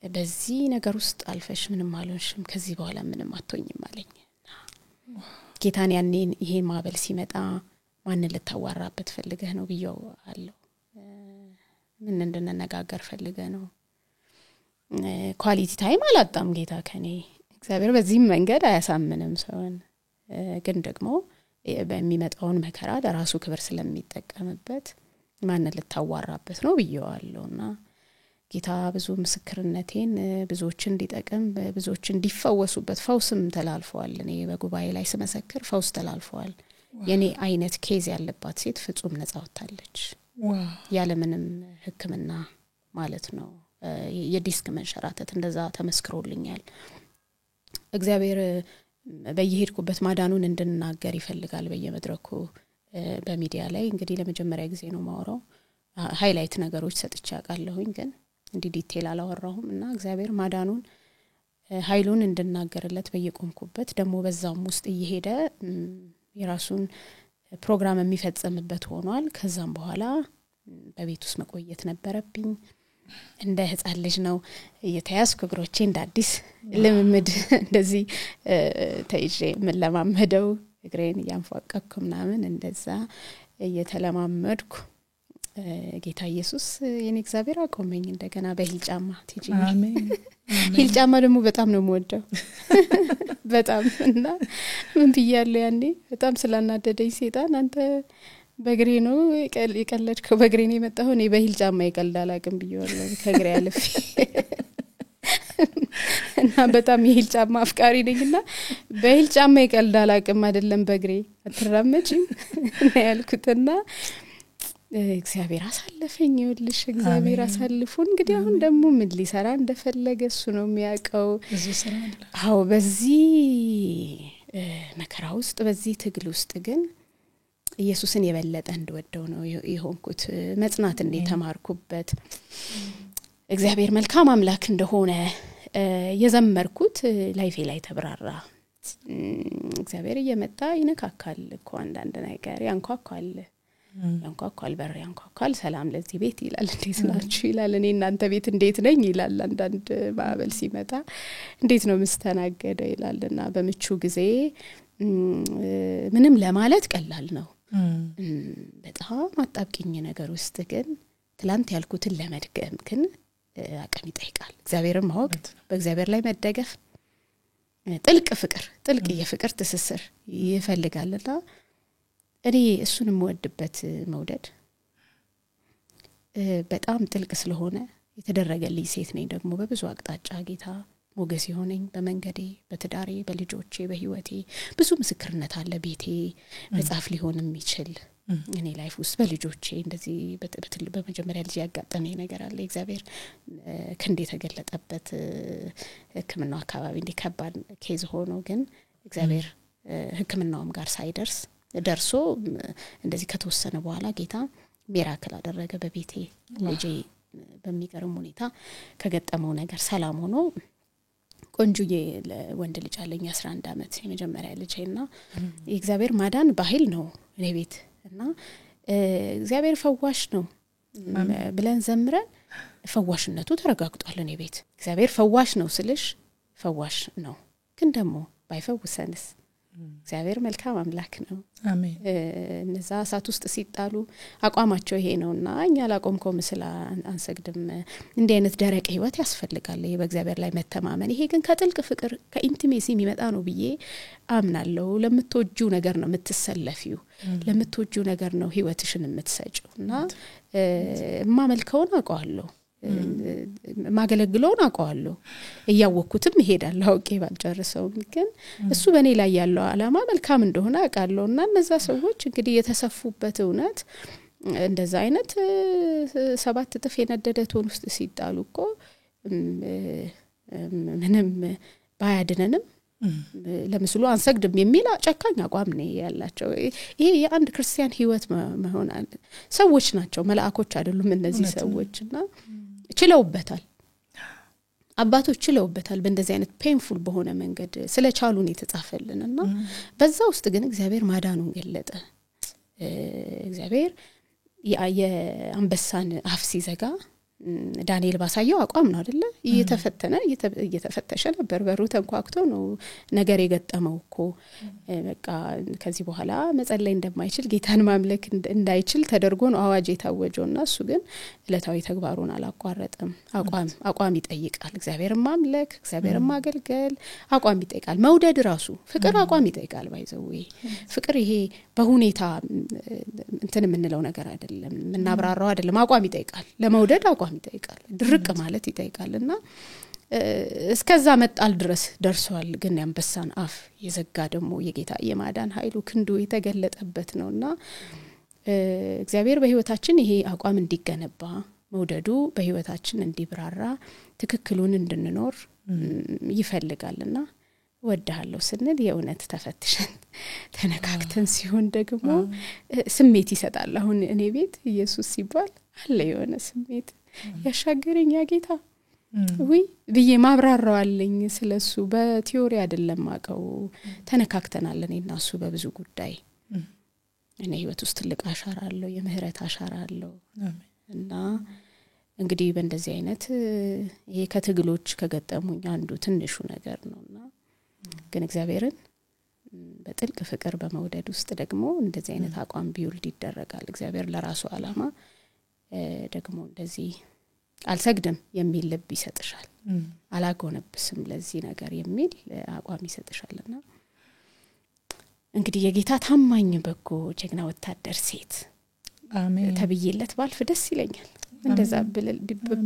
በዚህ ነገር ውስጥ አልፈሽ ምንም አልሆንሽም ከዚህ በኋላ ምንም አትሆኝም አለኝ። ጌታን ያኔን ይሄ ማበል ሲመጣ ማንን ልታዋራበት ፈልገህ ነው ብየው አለው። ምን እንድንነጋገር ፈልገህ ነው? ኳሊቲ ታይም አላጣም ጌታ ከኔ። እግዚአብሔር በዚህም መንገድ አያሳምንም ሰውን፣ ግን ደግሞ በሚመጣውን መከራ ለራሱ ክብር ስለሚጠቀምበት ማንን ልታዋራበት ነው ብየዋለሁና ጌታ ብዙ ምስክርነቴን ብዙዎችን እንዲጠቅም ብዙዎችን እንዲፈወሱበት ፈውስም ተላልፈዋል። እኔ በጉባኤ ላይ ስመሰክር ፈውስ ተላልፈዋል። የኔ አይነት ኬዝ ያለባት ሴት ፍጹም ነፃ ወጣለች ያለ ምንም ሕክምና ማለት ነው። የዲስክ መንሸራተት እንደዛ ተመስክሮልኛል። እግዚአብሔር በየሄድኩበት ማዳኑን እንድናገር ይፈልጋል። በየመድረኩ በሚዲያ ላይ እንግዲህ ለመጀመሪያ ጊዜ ነው ማወራው። ሃይላይት ነገሮች ሰጥቼ አቃለሁኝ ግን እንዲ ዲቴል አላወራሁም እና እግዚአብሔር ማዳኑን ኃይሉን እንድናገርለት በየቆምኩበት ደግሞ በዛም ውስጥ እየሄደ የራሱን ፕሮግራም የሚፈጽምበት ሆኗል። ከዛም በኋላ በቤት ውስጥ መቆየት ነበረብኝ። እንደ ህፃን ልጅ ነው እየተያዝኩ እግሮቼ እንደ አዲስ ልምምድ እንደዚህ ተይዤ ምን ለማመደው እግሬን ያንፏቀቅኩ ምናምን እንደዛ እየተለማመድኩ ጌታ ኢየሱስ የኔ እግዚአብሔር አቆመኝ እንደገና በሂል ጫማ ትጂ። አሜን። ሂል ጫማ ደግሞ በጣም ነው የምወደው በጣም እና ምን ብያለሁ ያኔ በጣም ስላናደደኝ ሰይጣን አንተ በእግሬ ነው የቀለድከው በእግሬ ነው የመጣው እኔ በሂል ጫማ ይቀልዳል አቅም ብየዋለሁ ከእግሬ አልፌ እና በጣም የሂል ጫማ አፍቃሪ ነኝና በሂል ጫማ ይቀልዳል አቅም አይደለም በእግሬ አትራመጪም ያልኩትና እግዚአብሔር አሳለፈኝ። ይወልሽ እግዚአብሔር አሳልፎ እንግዲህ አሁን ደግሞ ምን ሊሰራ እንደፈለገ እሱ ነው የሚያውቀው። እዚህ ስራ አለ። አዎ በዚህ መከራ ውስጥ በዚህ ትግል ውስጥ ግን ኢየሱስን የበለጠ እንደወደው ነው የሆንኩት። መጽናት እንደተማርኩበት እግዚአብሔር መልካም አምላክ እንደሆነ የዘመርኩት ላይፌ ላይ ተብራራ። እግዚአብሔር እየመጣ ይነካካል እኮ አንዳንድ ነገር ያንኳኳል በር ያንኳኳል። ሰላም ለዚህ ቤት ይላል እንዴት ናችሁ ይላል። እኔ እናንተ ቤት እንዴት ነኝ ይላል። አንዳንድ ማዕበል ሲመጣ እንዴት ነው ምስተናገደው ይላልና በምቹ ጊዜ ምንም ለማለት ቀላል ነው። በጣም አጣብቂኝ ነገር ውስጥ ግን ትላንት ያልኩትን ለመድገም ግን አቅም ይጠይቃል። እግዚአብሔርን ማወቅ በእግዚአብሔር ላይ መደገፍ ጥልቅ ፍቅር ጥልቅ የፍቅር ትስስር ይፈልጋልና እኔ እሱን የምወድበት መውደድ በጣም ጥልቅ ስለሆነ የተደረገልኝ ሴት ነኝ። ደግሞ በብዙ አቅጣጫ ጌታ ሞገስ ይሆነኝ በመንገዴ በትዳሬ በልጆቼ በህይወቴ ብዙ ምስክርነት አለ። ቤቴ መጽሐፍ ሊሆን የሚችል እኔ ላይፍ ውስጥ በልጆቼ እንደዚህ በመጀመሪያ ልጅ ያጋጠመኝ ነገር አለ። እግዚአብሔር ክንዴ ተገለጠበት ህክምናው አካባቢ እንደ ከባድ ኬዝ ሆኖ ግን እግዚአብሔር ህክምናውም ጋር ሳይደርስ ደርሶ እንደዚህ ከተወሰነ በኋላ ጌታ ሚራክል አደረገ በቤቴ። ልጄ በሚገርም ሁኔታ ከገጠመው ነገር ሰላም ሆኖ ቆንጆዬ ለወንድ ልጅ አለኝ 11 አመት የመጀመሪያ ልጄና የእግዚአብሔር ማዳን በኃይል ነው እኔ ቤት እና እግዚአብሔር ፈዋሽ ነው ብለን ዘምረን ፈዋሽነቱ ተረጋግጧል እኔ ቤት። እግዚአብሔር ፈዋሽ ነው ስልሽ ፈዋሽ ነው ግን ደግሞ ባይፈውሰንስ እግዚአብሔር መልካም አምላክ ነው። አሜን። እነዛ እሳት ውስጥ ሲጣሉ አቋማቸው ይሄ ነውና እኛ ላቆምከው ምስል አንሰግድም። እንዲህ አይነት ደረቅ ህይወት ያስፈልጋል በእግዚአብሔር ላይ መተማመን። ይሄ ግን ከጥልቅ ፍቅር ከኢንቲሜሲ የሚመጣ ነው ብዬ አምናለሁ። ለምትወጂው ነገር ነው የምትሰለፊው፣ ለምትወጂው ነገር ነው ህይወትሽን የምትሰጪውና ማመልከውን አውቀዋለሁ ማገለግለውን አውቀዋለሁ እያወኩትም ይሄዳል አውቄ ባልጨርሰው ግን እሱ በኔ ላይ ያለው አላማ መልካም እንደሆነ አውቃለሁና እነዛ ሰዎች እንግዲህ የተሰፉበት እውነት እንደዛ አይነት 7 እጥፍ የነደደ ቶን ውስጥ ሲጣሉ እኮ ምንም ባያድነንም ለምስሉ አንሰግድም የሚል ጨካኝ አቋም ነው ያላቸው። ይሄ የአንድ ክርስቲያን ህይወት መሆን አለ። ሰዎች ናቸው መልአኮች አይደሉም እነዚህ ሰዎችና ችለውበታል። አባቶች ችለውበታል በእንደዚህ አይነት ፔንፉል በሆነ መንገድ ስለቻሉን የተጻፈልንና በዛ ውስጥ ግን እግዚአብሔር ማዳኑን ገለጠ። እግዚአብሔር የአንበሳን አፍ ሲዘጋ ዳንኤል ባሳየው አቋም ነው አይደለ እየተፈተሸ ነበር በሩ ተንኳክቶ ነው ነገር የገጠመው እኮ በቃ ከዚህ በኋላ መጸለይ እንደማይችል ጌታን ማምለክ እንዳይችል ተደርጎ ነው አዋጅ የታወጀውና እሱ ግን ዕለታዊ ተግባሩን አላቋረጠም አቋም ይጠይቃል እግዚአብሔርን ማምለክ እግዚአብሔርን ማገልገል አቋም ይጠይቃል መውደድ ራሱ ፍቅር አቋም ይጠይቃል ባይዘው ፍቅር ይሄ በሁኔታ እንትን የምንለው ነገር አይደለም ምናብራራው አይደለም አቋም ይጠይቃል ለመውደድ አቋም ይጠይቃል ድርቅ ማለት ይጠይቃልና እስከዛ መጣል ድረስ ደርሷል ግን ያንበሳን አፍ የዘጋ ደግሞ የጌታ የማዳን ኃይሉ ክንዱ የተገለጠበት ነውና እግዚአብሔር በህይወታችን ይሄ አቋም እንዲገነባ መውደዱ በህይወታችን እንዲብራራ ትክክሉን እንድንኖር ይፈልጋልና ወዳለው ስንል የእውነት ተፈትሸን ተነካክተን ሲሆን ደግሞ ስሜት ይሰጣል አሁን እኔ ቤት ኢየሱስ ሲባል አለ የሆነ ስሜት ያሻገረኝ ያ ጌታ ወይ ብዬ ማብራራዋለኝ ስለሱ በቲዮሪ አይደለም ማቀው ተነካክተናል እኔና እሱ በብዙ ጉዳይ እኔ ህይወት ውስጥ ትልቅ አሻራ አለው የምህረት አሻራ አለው እና እንግዲህ በእንደዚህ አይነት ይሄ ከትግሎች ከገጠሙኝ አንዱ ትንሹ ነገር ነውና ግን እግዚአብሔርን በጥልቅ ፍቅር በመውደድ ውስጥ ደግሞ እንደዚህ አይነት አቋም ቢውልድ ይደረጋል እግዚአብሔር ለራሱ ዓላማ ደግሞ እንደዚህ አልሰግድም የሚል ልብ ይሰጥሻል አላጎነብስም ለዚህ ነገር የሚል አቋም ይሰጥሻልና እንግዲህ የጌታ ታማኝ በጎ ጀግና ወታደር ሴት አሜን ተብይለት ባልፍ ደስ ይለኛል እንደዛ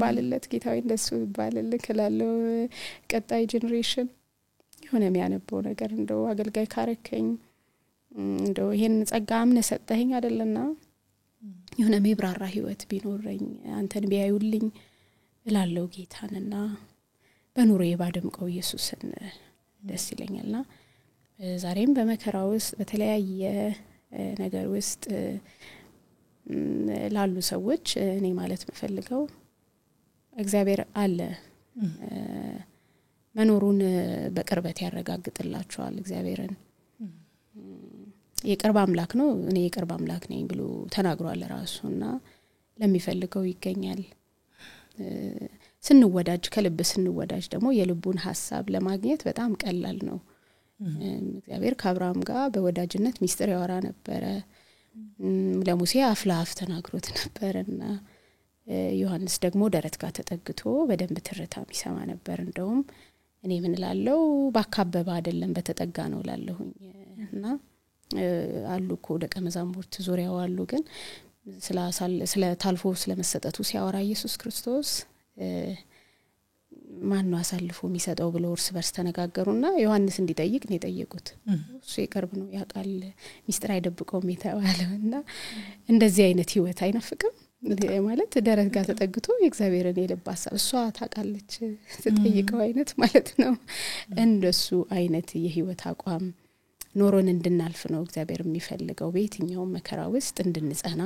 ባልለት ጌታዬ እንደሱ ባልልክ እላለሁ ቀጣይ ጄኔሬሽን የሆነ የሚያነበው ነገር እንደው አገልጋይ ካረከኝ እንደው ይሄን ጸጋም ነሰጠኝ አይደለና የሆነ የሚብራራ ህይወት ቢኖርኝ አንተን ቢያዩልኝ እላለሁ ጌታንና በኑሮዬ ባደምቀው ኢየሱስን ደስ ይለኛልና ዛሬም በመከራ ውስጥ በተለያየ ነገር ውስጥ ላሉ ሰዎች እኔ ማለት መፈልገው እግዚአብሔር አለ መኖሩን በቅርበት ያረጋግጥላቸዋል እግዚአብሔርን የቅርብ አምላክ ነው እኔ የቅርብ አምላክ ነኝ ብሎ ተናግሯል ራሱና ለሚፈልገው ይገኛል ስንወዳጅ ከልብ ስንወዳጅ ደግሞ የልቡን ሐሳብ ለማግኘት በጣም ቀላል ነው እግዚአብሔር ከአብርሃም ጋር በወዳጅነት ሚስጥር ያወራ ነበር ለሙሴ አፍላፍ ተናግሮት ነበርና ዮሐንስ ደግሞ ደረት ጋር ተጠግቶ በደንብ ትርታም ይሰማ ነበር እንደውም እኔ ምን ላለው ባካበባ አይደለም በተጠጋ ነው ላለሁኝ እና አሉኮ ደቀ መዛሙርት ዙሪያው አሉ ግን ስለ ታልፎ ስለመሰጠቱ ሲያወራ ኢየሱስ ክርስቶስ ማን ነው አሳልፎ የሚሰጠው ብለው እርስ በርስ ተነጋገሩና ዮሐንስ እንዲጠይቅ ነው የጠየቁት እሱ የቅርብ ነው ያቃል ሚስጥር አይደብቀውም የተባለውና እንደዚህ አይነት ህይወት አይናፍቅም ማለት ደረት ጋር ተጠግቶ የእግዚአብሔርን የልብ ሐሳብ እሷ ታቃለች ተጠይቀው አይነት ማለት ነው እንደሱ አይነት የህይወት አቋም ኖሮን እንድናልፍ ነው እግዚአብሔር የሚፈልገው በየትኛው መከራ ውስጥ እንድንጸና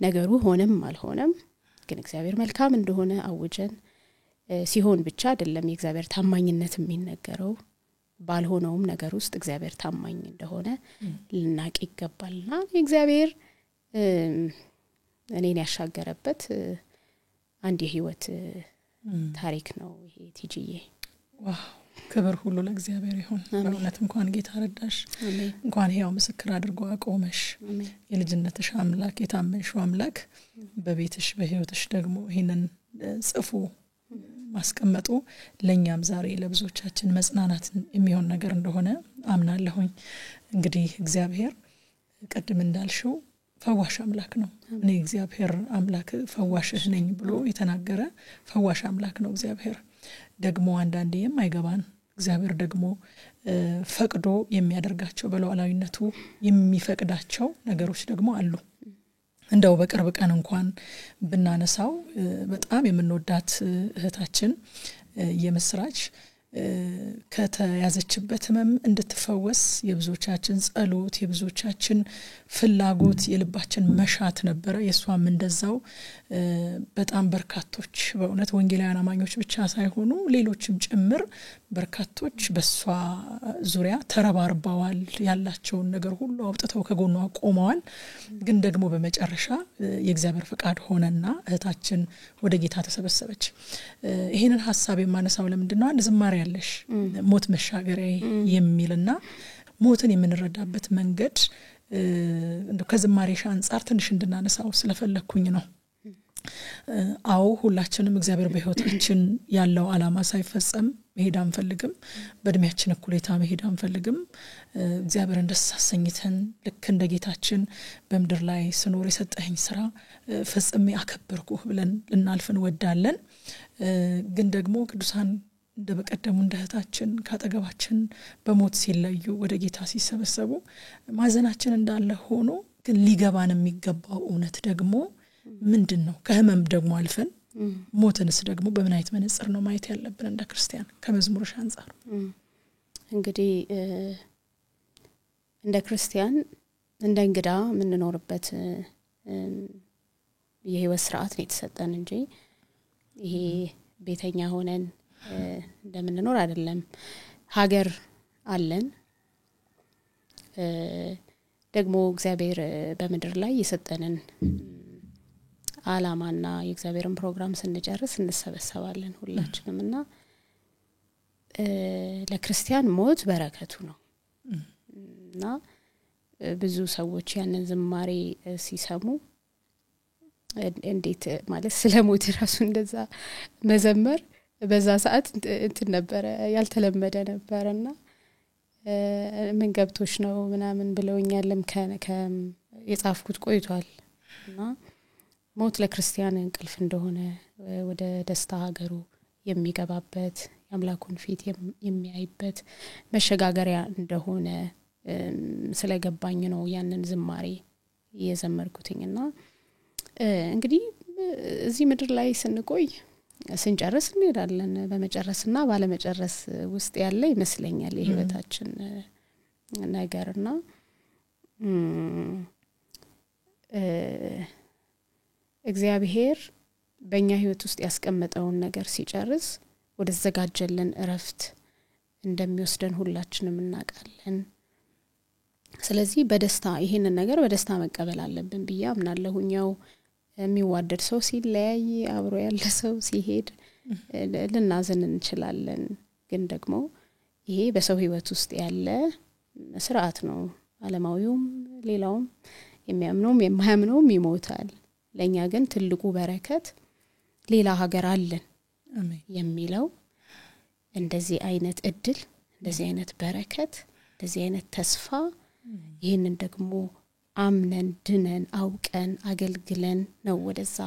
ነገሩ ሆነም አልሆነም ግን እግዚአብሔር መልካም እንደሆነ አውጀን ሲሆን ብቻ አይደለም የእግዚአብሔር ታማኝነት የሚነገረው ባልሆነውም ነገር ውስጥ እግዚአብሔር ታማኝ እንደሆነ ልናቅ ይገባልና እግዚአብሔር እኔን ያሻገረበት አንድ የህይወት ታሪክ ነው ይሄ ቲጂዬ ዋው ክብር ሁሉ ለእግዚአብሔር ይሁን በእውነት እንኳን ጌታ ረዳሽ እንኳን ያው ምስክር አድርጎ አቆመሽ የልጅነትሽ አምላክ የታመንሽው አምላክ በቤትሽ በህይወትሽ ደግሞ ይሄንን ጽፉ ማስቀመጡ ለኛም ዛሬ ለብዙዎቻችን መጽናናት የሚሆን ነገር እንደሆነ አምናለሁኝ እንግዲህ እግዚአብሔር ቀድም እንዳልሽው ፈዋሽ አምላክ ነው እኔ እግዚአብሔር አምላክ ፈዋሽህ ነኝ ብሎ የተናገረ ፈዋሽ አምላክ ነው እግዚአብሔር ደግሞ አንዳንዴ የማይገባን እግዚአብሔር ደግሞ ፈቅዶ የሚያደርጋቸው በሉዓላዊነቱ የሚፈቅዳቸው ነገሮች ደግሞ አሉ እንደው በቅርብ ቀን እንኳን ብናነሳው በጣም የምንወዳት እህታችን የመስራች ከተያዘችበት ህመም እንድትፈወስ የብዙዎቻችን ጸሎት የብዙዎቻችን ፍላጎት የልባችን መሻት ነበረ የሷም እንደዛው በጣም በርካቶች በእውነት ወንጌላውያን አማኞች ብቻ ሳይሆኑ ሌሎችም ጭምር በርካቶች በሷ ዙሪያ ተረባርበዋል ያላቸውን ነገር ሁሉ አውጥተው ከጎኗ ቆመዋል ግን ደግሞ በመጨረሻ የእግዚአብሔር ፈቃድ ሆነና እህታችን ወደ ጌታ ተሰበሰበች ይሄንን ሐሳብ የማነሳው ለምንድነው አንድ ዝማሬ ያለሽ ሞት መሻገሪያ የሚልና ሞትን የምንረዳበት መንገድ እንደ ከዝማሬሽ አንፃር ትንሽ እንድናነሳው ስለፈለኩኝ ነው አው ሁላችንም እግዚአብሔር በህይወታችን ያለው ዓላማ ሳይፈጸም መሄድ አንፈልግም በእድሜያችን እኩሌታ መሄድ አንፈልግም እግዚአብሔርን ደስ አሰኝተን ልክ እንደ ጌታችን በመድር ላይ ስኖር የሰጠኝ ስራ ፈጽሜ አከበርኩህ ብለን ልናልፈን ወዳለን ግን ደግሞ ቅዱሳን እንደ በቀደሙ እንደህታችን ካጠገባችን በሞት ሲለዩ ወደ ጌታ ሲሰበሰቡ ማዘናችን እንዳለ ሆኖ ግን ሊገባን የሚገባው እውነት ደግሞ ምንድነው ከህመም ደግሞ አልፈን ሞትንስ ደግሞ በምን አይነት መነጽር ነው ማየት ያለብን እንደ ክርስቲያን ከመዝሙርሽ አንፃር እንግዲህ እንደ ክርስቲያን እንደ እንግዳ ምንኖርበት የህይወት ስርዓት ነው የተሰጠን እንጂ ይሄ ቤተኛ ሆነን እንደምንኖር አይደለም ሀገር አለን ደግሞ እግዚአብሔር በመድር ላይ የሰጠንን ዓላማና የእግዚአብሔርን ፕሮግራም ስንጨርስ እንሰበሰባለን ሁላችንምና ለክርስቲያን ሞት በረከቱ ነው እና ብዙ ሰዎች ያንን ዝማሬ ሲሰሙ እንዴት ማለት ስለሞት ራሱ እንደዛ መዘመር በዛ ሰዓት እንትን ነበር ያልተለመደ ነበርና ምን ገብቶሽ ነው ምናምን ብለውኛልም የጻፍኩት ቆይቷል እና ሞት ለክርስቲያን እንቅልፍ እንደሆነ ወደ ደስታ ሀገሩ የሚገባበት ያምላኩን ፊት የሚያይበት መሸጋገሪያ እንደሆነ ስለገባኝ ነው ያንን ዝማሬ የዘመርኩትኝና እንግዲህ እዚህ ምድር ላይ ስንቆይ ስንጨርስ እንሄዳለን በመጨረስና ባለመጨረስ ውስጥ ያለ ይመስለኛል የህይወታችን ነገርና እግዚአብሔር በእኛ ህይወት ውስጥ ያስቀመጠውን ነገር ሲጨርስ ወደ ዘጋጀልን እረፍት እንደሚወስደን ሁላችንም እናውቃለን ስለዚህ በደስታ ይሄንን ነገር በደስታ መቀበል አለብን ብዬ አምናለሁኛው የሚዋደድ ሰው ሲለያይ አብሮ ያለ ሰው ሲሄድ ልናዘን እንችላለን ግን ደግሞ ይሄ በሰው ህይወት ውስጥ ያለ ስርዓት ነው ዓለማዊውም ሌላውም የሚያምነውም የማያምነውም ይሞታል ለኛ ግን ትልቁ በረከት ሌላ ሀገር አለን አሜን የሚለው እንደዚህ አይነት እድል እንደዚህ አይነት በረከት እንደዚህ አይነት ተስፋ ይሄንን ደግሞ አምነን ድነን አውቀን አገልግለን ነው ወደዛ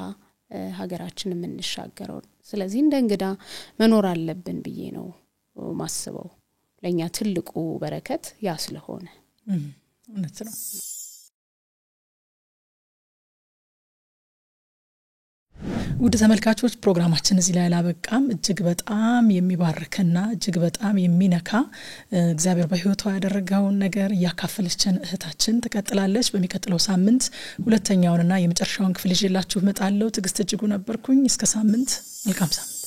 ሀገራችን የምንሻገረው ስለዚህ እንደ እንግዳ መኖር አለብን ብዬ ነው ማስበው ለኛ ትልቁ በረከት ያ ስለሆነ እውነት ነው ውድ ተመልካቾች ፕሮግራማችን እዚህ ላይ አላበቃም እጅግ በጣም የሚባርከና እጅግ በጣም የሚነካ እግዚአብሔር በህይወቷ ያደረገውን ነገር ያካፈለችን እህታችን ተቀጥላለች በሚቀጥለው ሳምንት ሁለተኛውንና የመጨረሻውን ክፍል ይዤላችሁ መጣለው ትግስት እጅጉ ነበርኩኝ እስከ ሳምንት መልካም ሳምንት